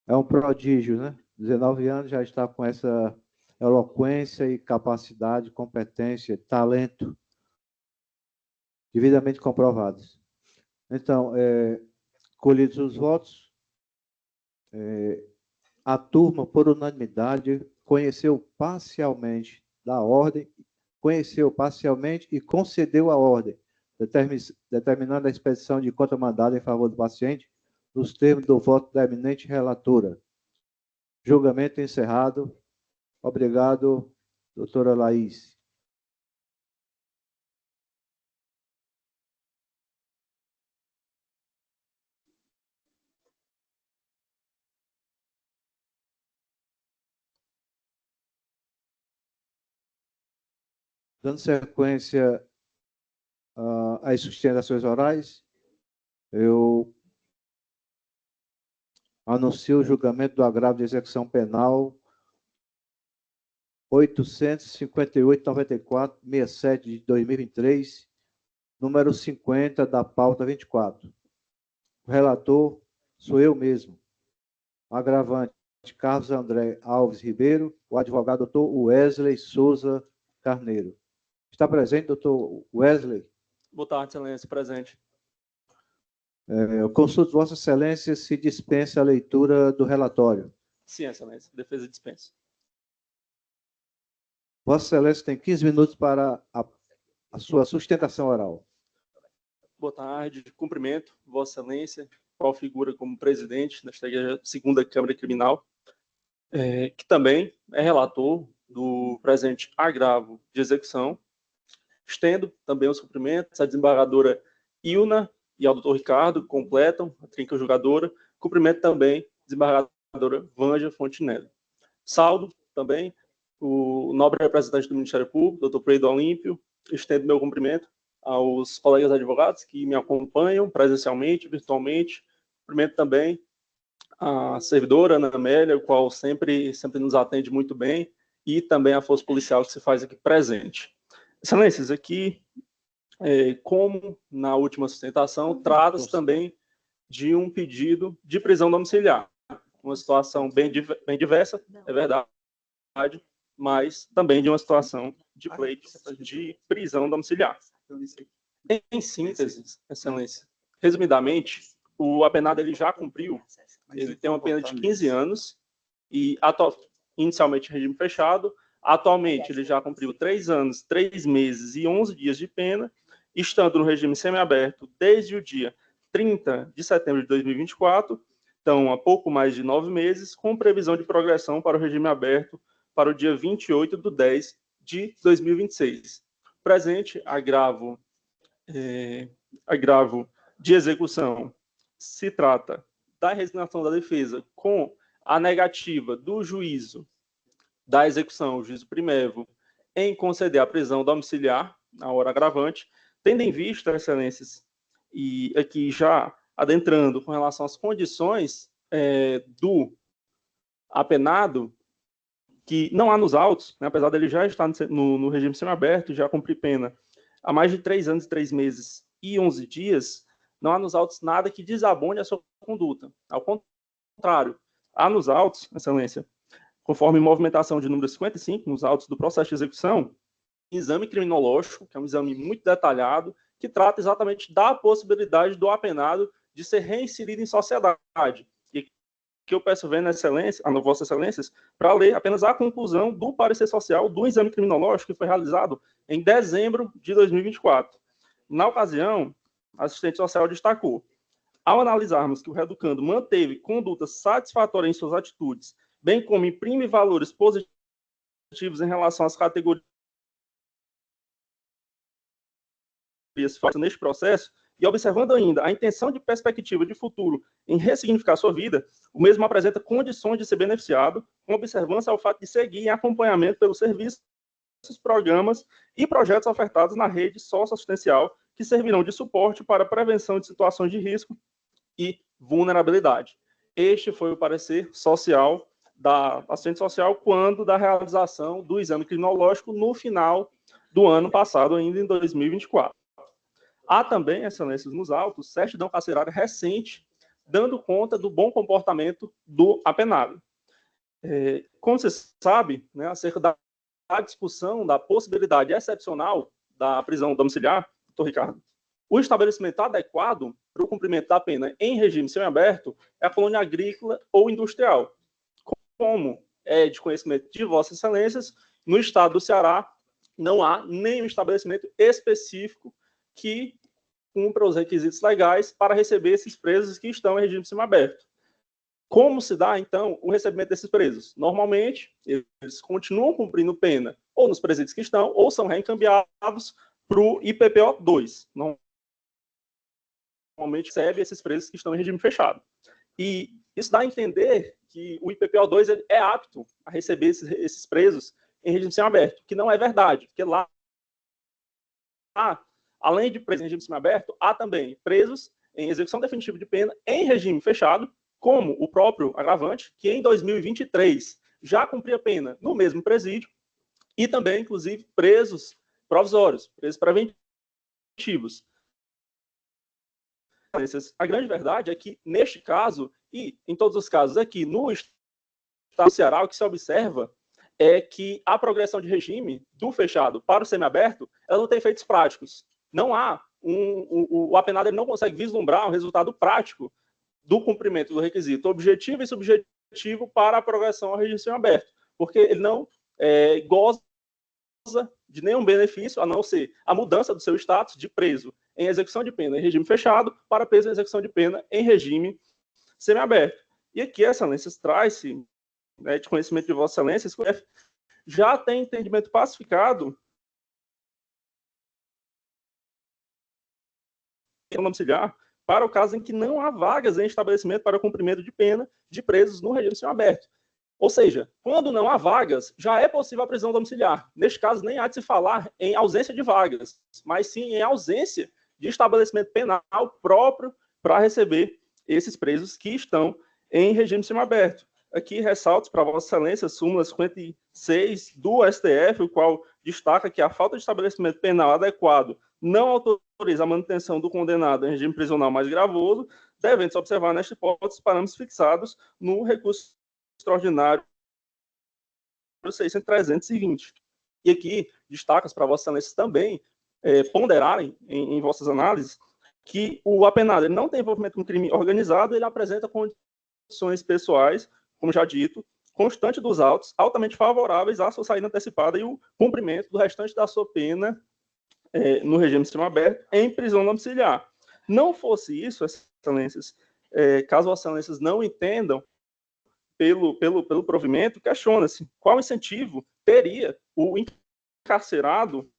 é um prodígio, né? 19 anos já está com essa eloquência e capacidade, competência, talento devidamente comprovados. Então, colhidos os votos, a turma, por unanimidade, conheceu parcialmente da ordem, conheceu parcialmente e concedeu a ordem, determinando a expedição de contramandado em favor do paciente, nos termos do voto da eminente relatora. Julgamento encerrado. Obrigado, doutora Laís. Dando sequência às sustentações orais, eu anuncio o julgamento do agravo de execução penal 858-94-67 de 2023, número 50 da pauta 24. O relator sou eu mesmo. O agravante, Carlos André Alves Ribeiro, o advogado doutor Wesley Souza Carneiro. Está presente, doutor Wesley?
Boa tarde, excelência, presente.
Eu consulto Vossa Excelência se dispensa a leitura do relatório.
Sim, excelência, defesa dispensa.
Vossa Excelência tem 15 minutos para a sua sustentação oral.
Boa tarde, cumprimento, Vossa Excelência, qual figura como presidente desta segunda Câmara Criminal, que também é relator do presente agravo de execução. Estendo também os cumprimentos à desembargadora Ilna e ao doutor Ricardo, que completam a trinca julgadora. Cumprimento também a desembargadora Vânia Fontinelli. Saldo também o nobre representante do Ministério Público, doutor Preido Olímpio. Estendo meu cumprimento aos colegas advogados que me acompanham presencialmente, virtualmente. Cumprimento também a servidora Ana Amélia, o qual sempre nos atende muito bem, e também a força policial que se faz aqui presente. Excelências, aqui, como na última sustentação, trata-se também de um pedido de prisão domiciliar. Uma situação bem diversa, é verdade, mas também de uma situação de pleito de prisão domiciliar. Em síntese, excelência, resumidamente, o apenado ele já cumpriu, ele tem uma pena de 15 anos, e inicialmente regime fechado. Atualmente, ele já cumpriu 3 anos, 3 meses e 11 dias de pena, estando no regime semiaberto desde o dia 30 de setembro de 2024, então, há pouco mais de 9 meses, com previsão de progressão para o regime aberto para o dia 28 de 10 de 2026. Presente, agravo de execução se trata da resignação da defesa com a negativa do juízo da execução, o juízo primevo, em conceder a prisão domiciliar na hora agravante, tendo em vista, excelências, e aqui já adentrando com relação às condições do apenado, que não há nos autos, né, apesar dele já estar no regime semiaberto e já cumprir pena há mais de 3 anos, 3 meses e 11 dias, não há nos autos nada que desabone a sua conduta. Ao contrário, há nos autos, Excelência, conforme movimentação de número 55, nos autos do processo de execução, exame criminológico, que é um exame muito detalhado, que trata exatamente da possibilidade do apenado de ser reinserido em sociedade. E que eu peço ver na Excelência, a Vossas Excelências, para ler apenas a conclusão do parecer social do exame criminológico que foi realizado em dezembro de 2024. Na ocasião, a assistente social destacou: ao analisarmos que o reeducando manteve conduta satisfatória em suas atitudes, bem como imprime valores positivos em relação às categorias neste processo, e observando ainda a intenção de perspectiva de futuro em ressignificar sua vida, o mesmo apresenta condições de ser beneficiado, com observância ao fato de seguir em acompanhamento pelos serviços, programas e projetos ofertados na rede socioassistencial, que servirão de suporte para a prevenção de situações de risco e vulnerabilidade. Este foi o parecer social da assistente social quando da realização do exame criminológico no final do ano passado, ainda em 2024. Há também, Excelências, nos autos, certidão carcerária recente, dando conta do bom comportamento do apenado. Como você sabe, né, acerca da discussão da possibilidade excepcional da prisão domiciliar, doutor Ricardo, o estabelecimento adequado para o cumprimento da pena em regime semiaberto é a colônia agrícola ou industrial. Como é de conhecimento de Vossas Excelências, no estado do Ceará não há nenhum estabelecimento específico que cumpra os requisitos legais para receber esses presos que estão em regime semiaberto. Como se dá, então, o recebimento desses presos? Normalmente, eles continuam cumprindo pena ou nos presídios que estão, ou são reencaminhados para o IPPO 2. Normalmente, recebe esses presos que estão em regime fechado. E isso dá a entender que o IPPO 2 é apto a receber esses presos em regime semiaberto, que não é verdade, porque lá, além de presos em regime semiaberto, há também presos em execução definitiva de pena em regime fechado, como o próprio agravante, que em 2023 já cumpria pena no mesmo presídio, e também, inclusive, presos provisórios, presos preventivos. A grande verdade é que, neste caso, e em todos os casos aqui no estado do Ceará, o que se observa é que a progressão de regime do fechado para o semiaberto, ela não tem efeitos práticos. Não há, o apenado ele não consegue vislumbrar um resultado prático do cumprimento do requisito objetivo e subjetivo para a progressão ao regime semiaberto, porque ele não goza de nenhum benefício, a não ser a mudança do seu status de preso em execução de pena em regime fechado para preso em execução de pena em regime semiaberto. E aqui, Excelências, traz-se, né, de conhecimento de Vossa Excelências, já tem entendimento pacificado domiciliar para o caso em que não há vagas em estabelecimento para o cumprimento de pena de presos no regime semiaberto. Ou seja, quando não há vagas, já é possível a prisão domiciliar. Neste caso, nem há de se falar em ausência de vagas, mas sim em ausência de estabelecimento penal próprio para receber esses presos que estão em regime semiaberto. Aqui ressalto para Vossa Excelência, súmula 56 do STF, o qual destaca que a falta de estabelecimento penal adequado não autoriza a manutenção do condenado em regime prisional mais gravoso, devendo-se observar nesta hipótese os parâmetros fixados no recurso extraordinário 600.320. E aqui destaca-se para Vossa Excelência também ponderarem em vossas análises que o apenado ele não tem envolvimento com crime organizado, ele apresenta condições pessoais, como já dito, constante dos autos, altamente favoráveis à sua saída antecipada e o cumprimento do restante da sua pena no regime semiaberto em prisão domiciliar. Não fosse isso, Excelências, caso Vossas Excelências não entendam pelo provimento, questiona-se qual incentivo teria o encarcerado,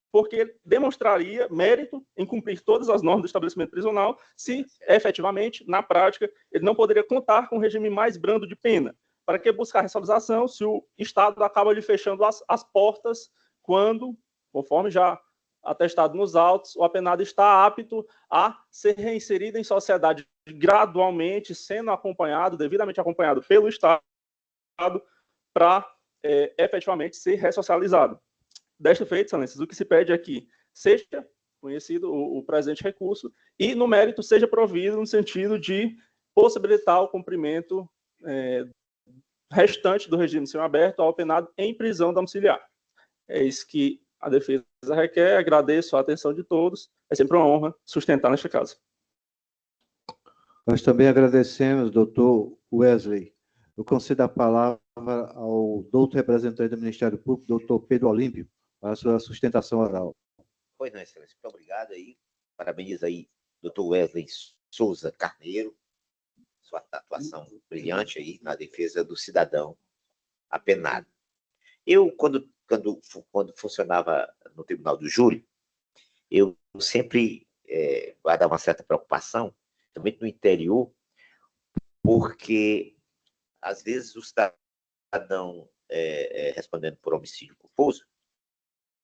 porque demonstraria mérito em cumprir todas as normas do estabelecimento prisional se, efetivamente, na prática, ele não poderia contar com um regime mais brando de pena. Para que buscar ressocialização se o Estado acaba lhe fechando as portas quando, conforme já atestado nos autos, o apenado está apto a ser reinserido em sociedade gradualmente, sendo acompanhado, devidamente acompanhado pelo Estado, para efetivamente ser ressocializado. Desta feita, excelências, o que se pede é que seja conhecido o presente recurso e, no mérito, seja provido no sentido de possibilitar o cumprimento restante do regime semiaberto ao apenado em prisão domiciliar. É isso que a defesa requer. Agradeço a atenção de todos. É sempre uma honra sustentar nesta casa.
Nós também agradecemos, doutor Wesley. Eu concedo a palavra ao doutor representante do Ministério Público, doutor Pedro Olímpio, para a sua sustentação oral.
Pois não, excelência. Muito obrigado aí. Parabéns aí, doutor Wesley Souza Carneiro, sua atuação brilhante aí na defesa do cidadão apenado. Eu, quando funcionava no Tribunal do Júri, eu sempre guardava uma certa preocupação, também no interior, porque, às vezes, o cidadão respondendo por homicídio culposo,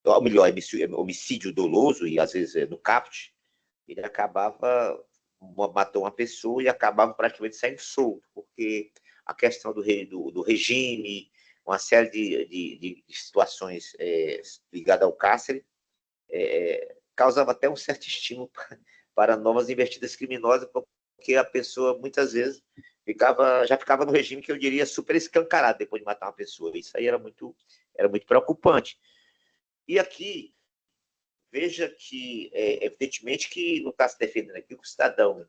ou melhor, homicídio doloso, e às vezes no caput, ele acabava, matou uma pessoa e acabava praticamente saindo solto, porque a questão do regime, uma série de situações ligadas ao cárcere, causava até um certo estímulo para novas investidas criminosas, porque a pessoa, muitas vezes, já ficava no regime que eu diria super escancarado depois de matar uma pessoa. Isso aí era muito preocupante. E aqui, veja que, evidentemente, que não está se defendendo aqui que o cidadão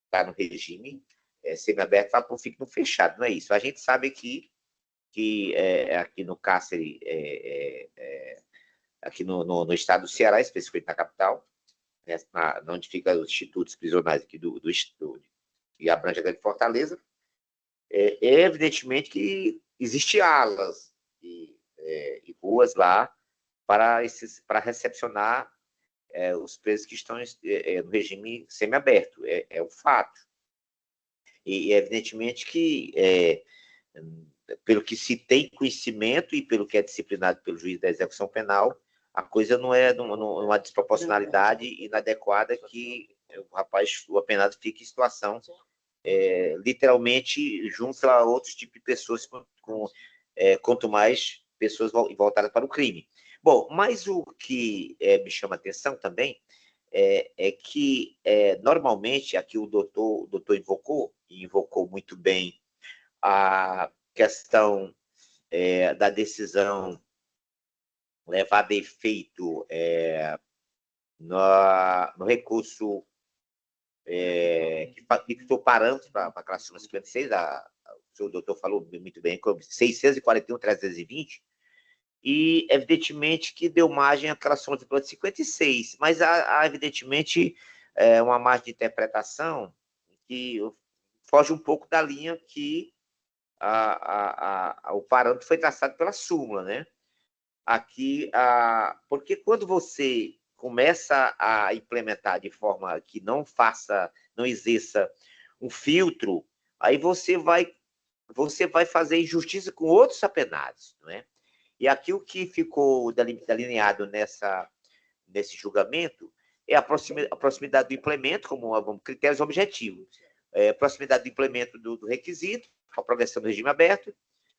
está no regime semiaberto para o fique no fechado, não é isso. A gente sabe que aqui no cárcere, aqui no estado do Ceará, especificamente na capital, onde ficam os institutos prisionais aqui do Instituto, que abrange a grande Fortaleza, evidentemente que existem alas e ruas lá para recepcionar os presos que estão no regime semiaberto. É um fato. E evidentemente que, pelo que se tem conhecimento e pelo que é disciplinado pelo juiz da execução penal, a coisa não é numa desproporcionalidade inadequada que o apenado fique em situação literalmente junto a outros tipos de pessoas, quanto mais pessoas voltadas para o crime. Bom, mas o que me chama a atenção também é que, normalmente, aqui o doutor invocou muito bem a questão da decisão levada a efeito no recurso que estou parando para a classe 56, o senhor doutor falou muito bem, 641.320, e evidentemente que deu margem àquela súmula de 56, mas há evidentemente uma margem de interpretação que foge um pouco da linha que o parâmetro foi traçado pela súmula, né? Aqui, porque quando você começa a implementar de forma que não exerça um filtro, aí você vai fazer injustiça com outros apenados, não é? E aqui o que ficou delineado nesse julgamento é a proximidade do implemento como critérios objetivos. Proximidade do implemento do requisito, a progressão do regime aberto,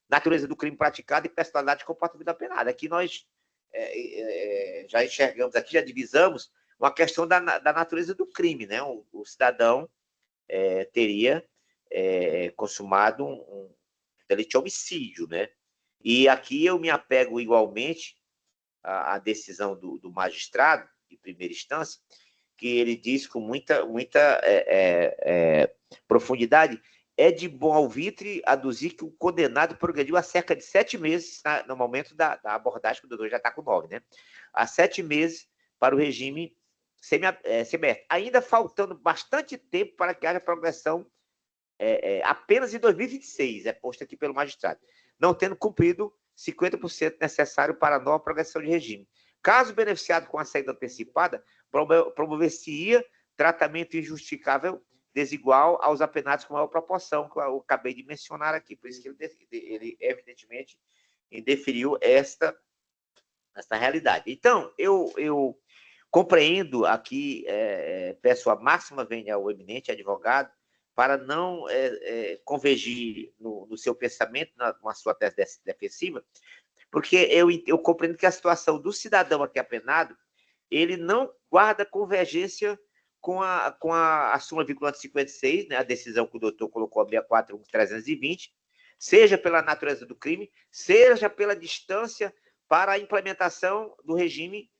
natureza do crime praticado e personalidade de comportamento da penada. Aqui nós já enxergamos, aqui já divisamos uma questão da natureza do crime, né? O cidadão teria consumado um delito de homicídio, né? E aqui eu me apego igualmente à decisão do magistrado de primeira instância, que ele diz com muita profundidade: é de bom alvitre aduzir que o condenado progrediu há cerca de 7 meses, no momento da abordagem, que o doutor já está com 9, né? Há 7 meses para o regime semiaberto, ainda faltando bastante tempo para que haja progressão apenas em 2026, posto aqui pelo magistrado, não tendo cumprido 50% necessário para a nova progressão de regime. Caso beneficiado com a saída antecipada, promover-se-ia tratamento injustificável desigual aos apenados com maior proporção, que eu acabei de mencionar aqui. Por isso que ele evidentemente, indeferiu esta nessa realidade. Então, eu compreendo aqui, peço a máxima vênia ao eminente advogado para não convergir no seu pensamento, na sua tese defensiva, porque eu compreendo que a situação do cidadão aqui apenado, ele não guarda convergência com a súmula vinculante 56, né, a decisão que o doutor colocou, a 64.320, seja pela natureza do crime, seja pela distância para a implementação do regime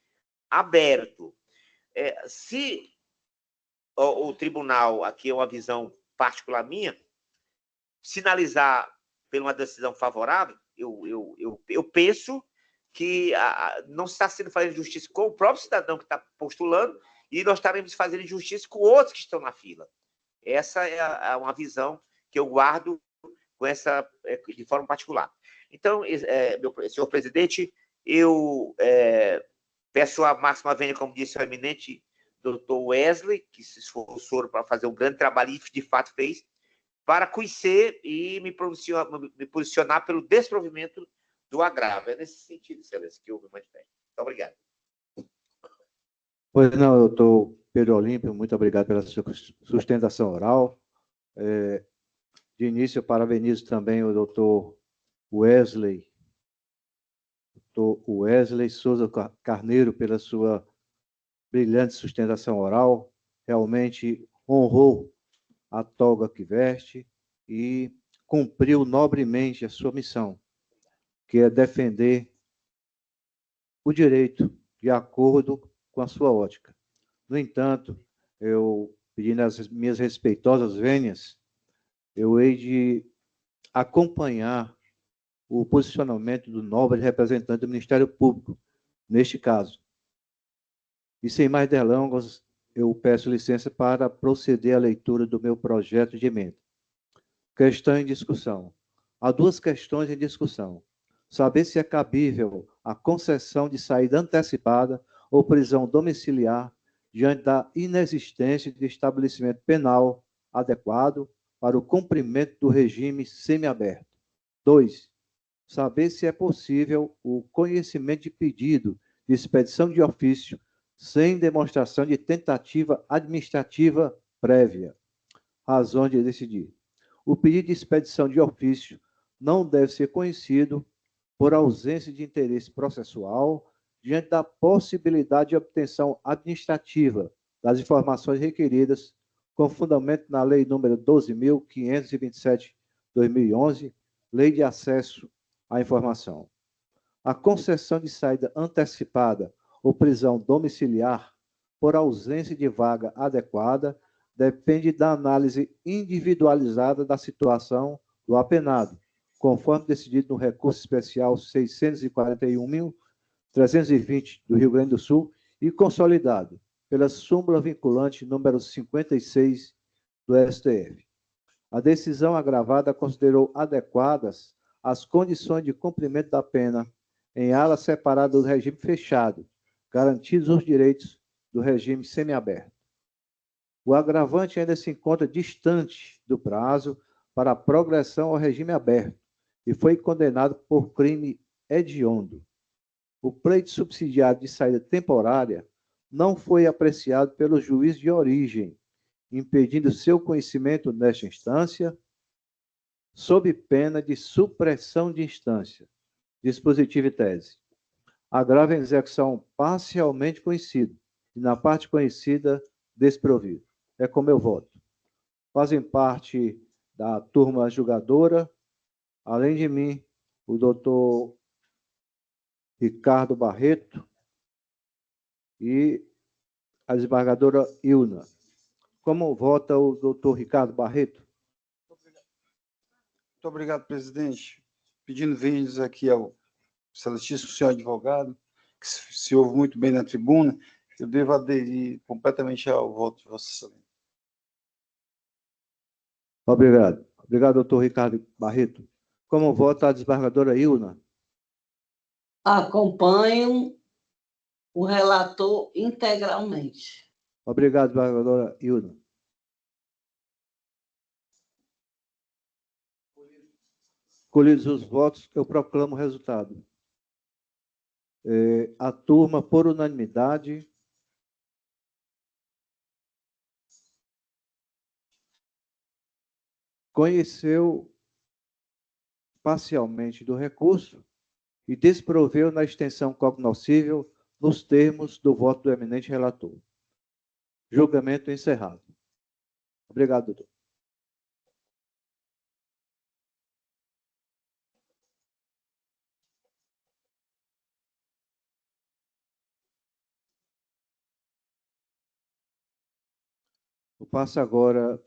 aberto. Se o tribunal, aqui é uma visão particular minha, sinalizar por uma decisão favorável, eu penso que não está sendo feita justiça com o próprio cidadão que está postulando e nós estaremos fazendo justiça com outros que estão na fila. Essa é uma visão que eu guardo de forma particular. Então, senhor presidente, eu peço a máxima vênia, como disse o eminente doutor Wesley, que se esforçou para fazer um grande trabalho e de fato fez, para conhecer e me posicionar pelo desprovimento do agravo. É nesse sentido, excelência, que eu me manifesto. Muito obrigado.
Pois não, doutor Pedro Olímpio, muito obrigado pela sua sustentação oral. De início, eu parabenizo também o doutor Wesley Souza Carneiro pela sua brilhante sustentação oral. Realmente honrou a toga que veste e cumpriu nobremente a sua missão, que é defender o direito de acordo com a sua ótica. No entanto, eu, pedindo as minhas respeitosas vênias, eu hei de acompanhar o posicionamento do nobre representante do Ministério Público, neste caso. E, sem mais delongas, eu peço licença para proceder à leitura do meu projeto de emenda. Questão em discussão. Há duas questões em discussão. Saber se é cabível a concessão de saída antecipada ou prisão domiciliar diante da inexistência de estabelecimento penal adequado para o cumprimento do regime semiaberto. 2. Saber se é possível o conhecimento de pedido de expedição de ofício sem demonstração de tentativa administrativa prévia. Razão de decidir. O pedido de expedição de ofício não deve ser conhecido por ausência de interesse processual diante da possibilidade de obtenção administrativa das informações requeridas com fundamento na Lei nº 12.527/2011, Lei de Acesso à Informação. A concessão de saída antecipada ou prisão domiciliar por ausência de vaga adequada depende da análise individualizada da situação do apenado, conforme decidido no recurso especial 641.320 do Rio Grande do Sul e consolidado pela súmula vinculante número 56 do STF. A decisão agravada considerou adequadas as condições de cumprimento da pena em ala separada do regime fechado, garantidos os direitos do regime semiaberto. O agravante ainda se encontra distante do prazo para a progressão ao regime aberto e foi condenado por crime hediondo. O pleito subsidiário de saída temporária não foi apreciado pelo juiz de origem, impedindo seu conhecimento nesta instância, sob pena de supressão de instância. Dispositivo e tese. Agravo em execução parcialmente conhecido e, na parte conhecida, desprovido. É como eu voto. Fazem parte da turma julgadora, além de mim, o doutor Ricardo Barreto e a desembargadora Ilna. Como vota o doutor Ricardo Barreto?
Muito obrigado, presidente. Pedindo vênias aqui ao excelentíssimo senhor advogado, que se ouve muito bem na tribuna, eu devo aderir completamente ao voto de Vossa Excelência.
Obrigado. Obrigado, doutor Ricardo Barreto. Como vota a desembargadora Ilna?
Acompanho o relator integralmente.
Obrigado, desembargadora Ilna. Colhidos os votos, eu proclamo o resultado. A turma, por unanimidade, conheceu parcialmente do recurso e desproveu na extensão cognoscível nos termos do voto do eminente relator. Julgamento encerrado. Obrigado, doutor. Eu passo agora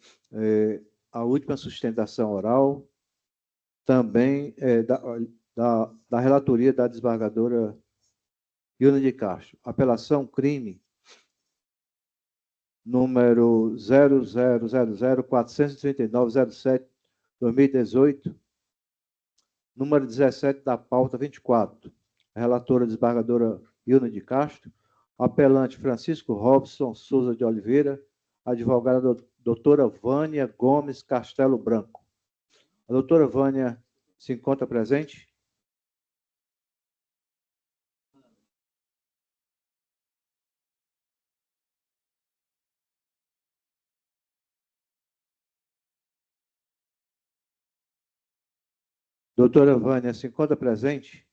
a última sustentação oral, também da relatoria da desembargadora Ilna de Castro. Apelação crime número 0000-439-07-2018, número 17 da pauta 24. A relatora desembargadora Ilna de Castro, apelante Francisco Robson Souza de Oliveira, advogada doutora Vânia Gomes Castelo Branco. A doutora Vânia se encontra presente? Doutora Vânia se encontra presente?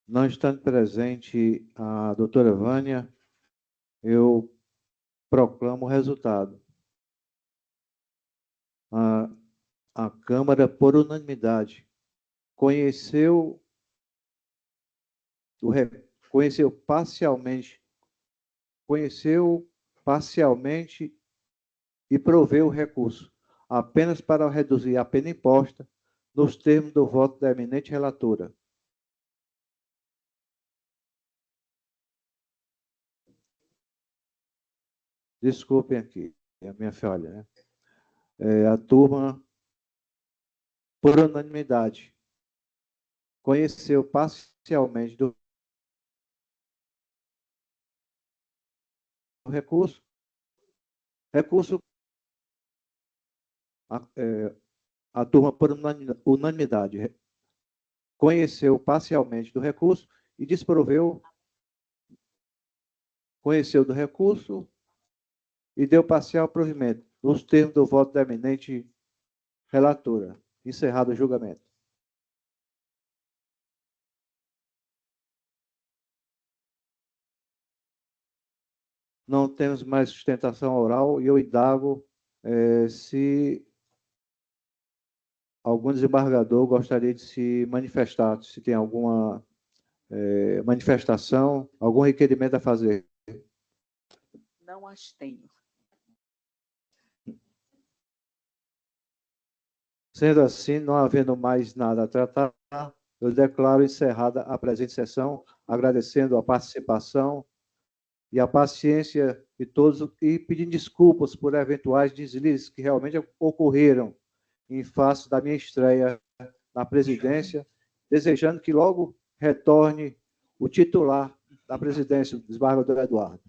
Não estando presente a doutora Vânia, eu proclamo o resultado. A Câmara, por unanimidade, conheceu parcialmente e proveu o recurso, apenas para reduzir a pena imposta nos termos do voto da eminente relatora. Desculpem aqui, é a minha falha, né? A turma, por unanimidade, conheceu parcialmente do recurso. A turma, por unanimidade, conheceu parcialmente do recurso e desproveu, conheceu do recurso e deu parcial provimento, nos termos do voto da eminente relatora. Encerrado o julgamento. Não temos mais sustentação oral e eu indago se algum desembargador gostaria de se manifestar, se tem alguma manifestação, algum requerimento a fazer.
Não as tenho.
Sendo assim, não havendo mais nada a tratar, eu declaro encerrada a presente sessão, agradecendo a participação e a paciência de todos e pedindo desculpas por eventuais deslizes que realmente ocorreram em face da minha estreia na presidência, desejando que logo retorne o titular da presidência, o desembargador Eduardo.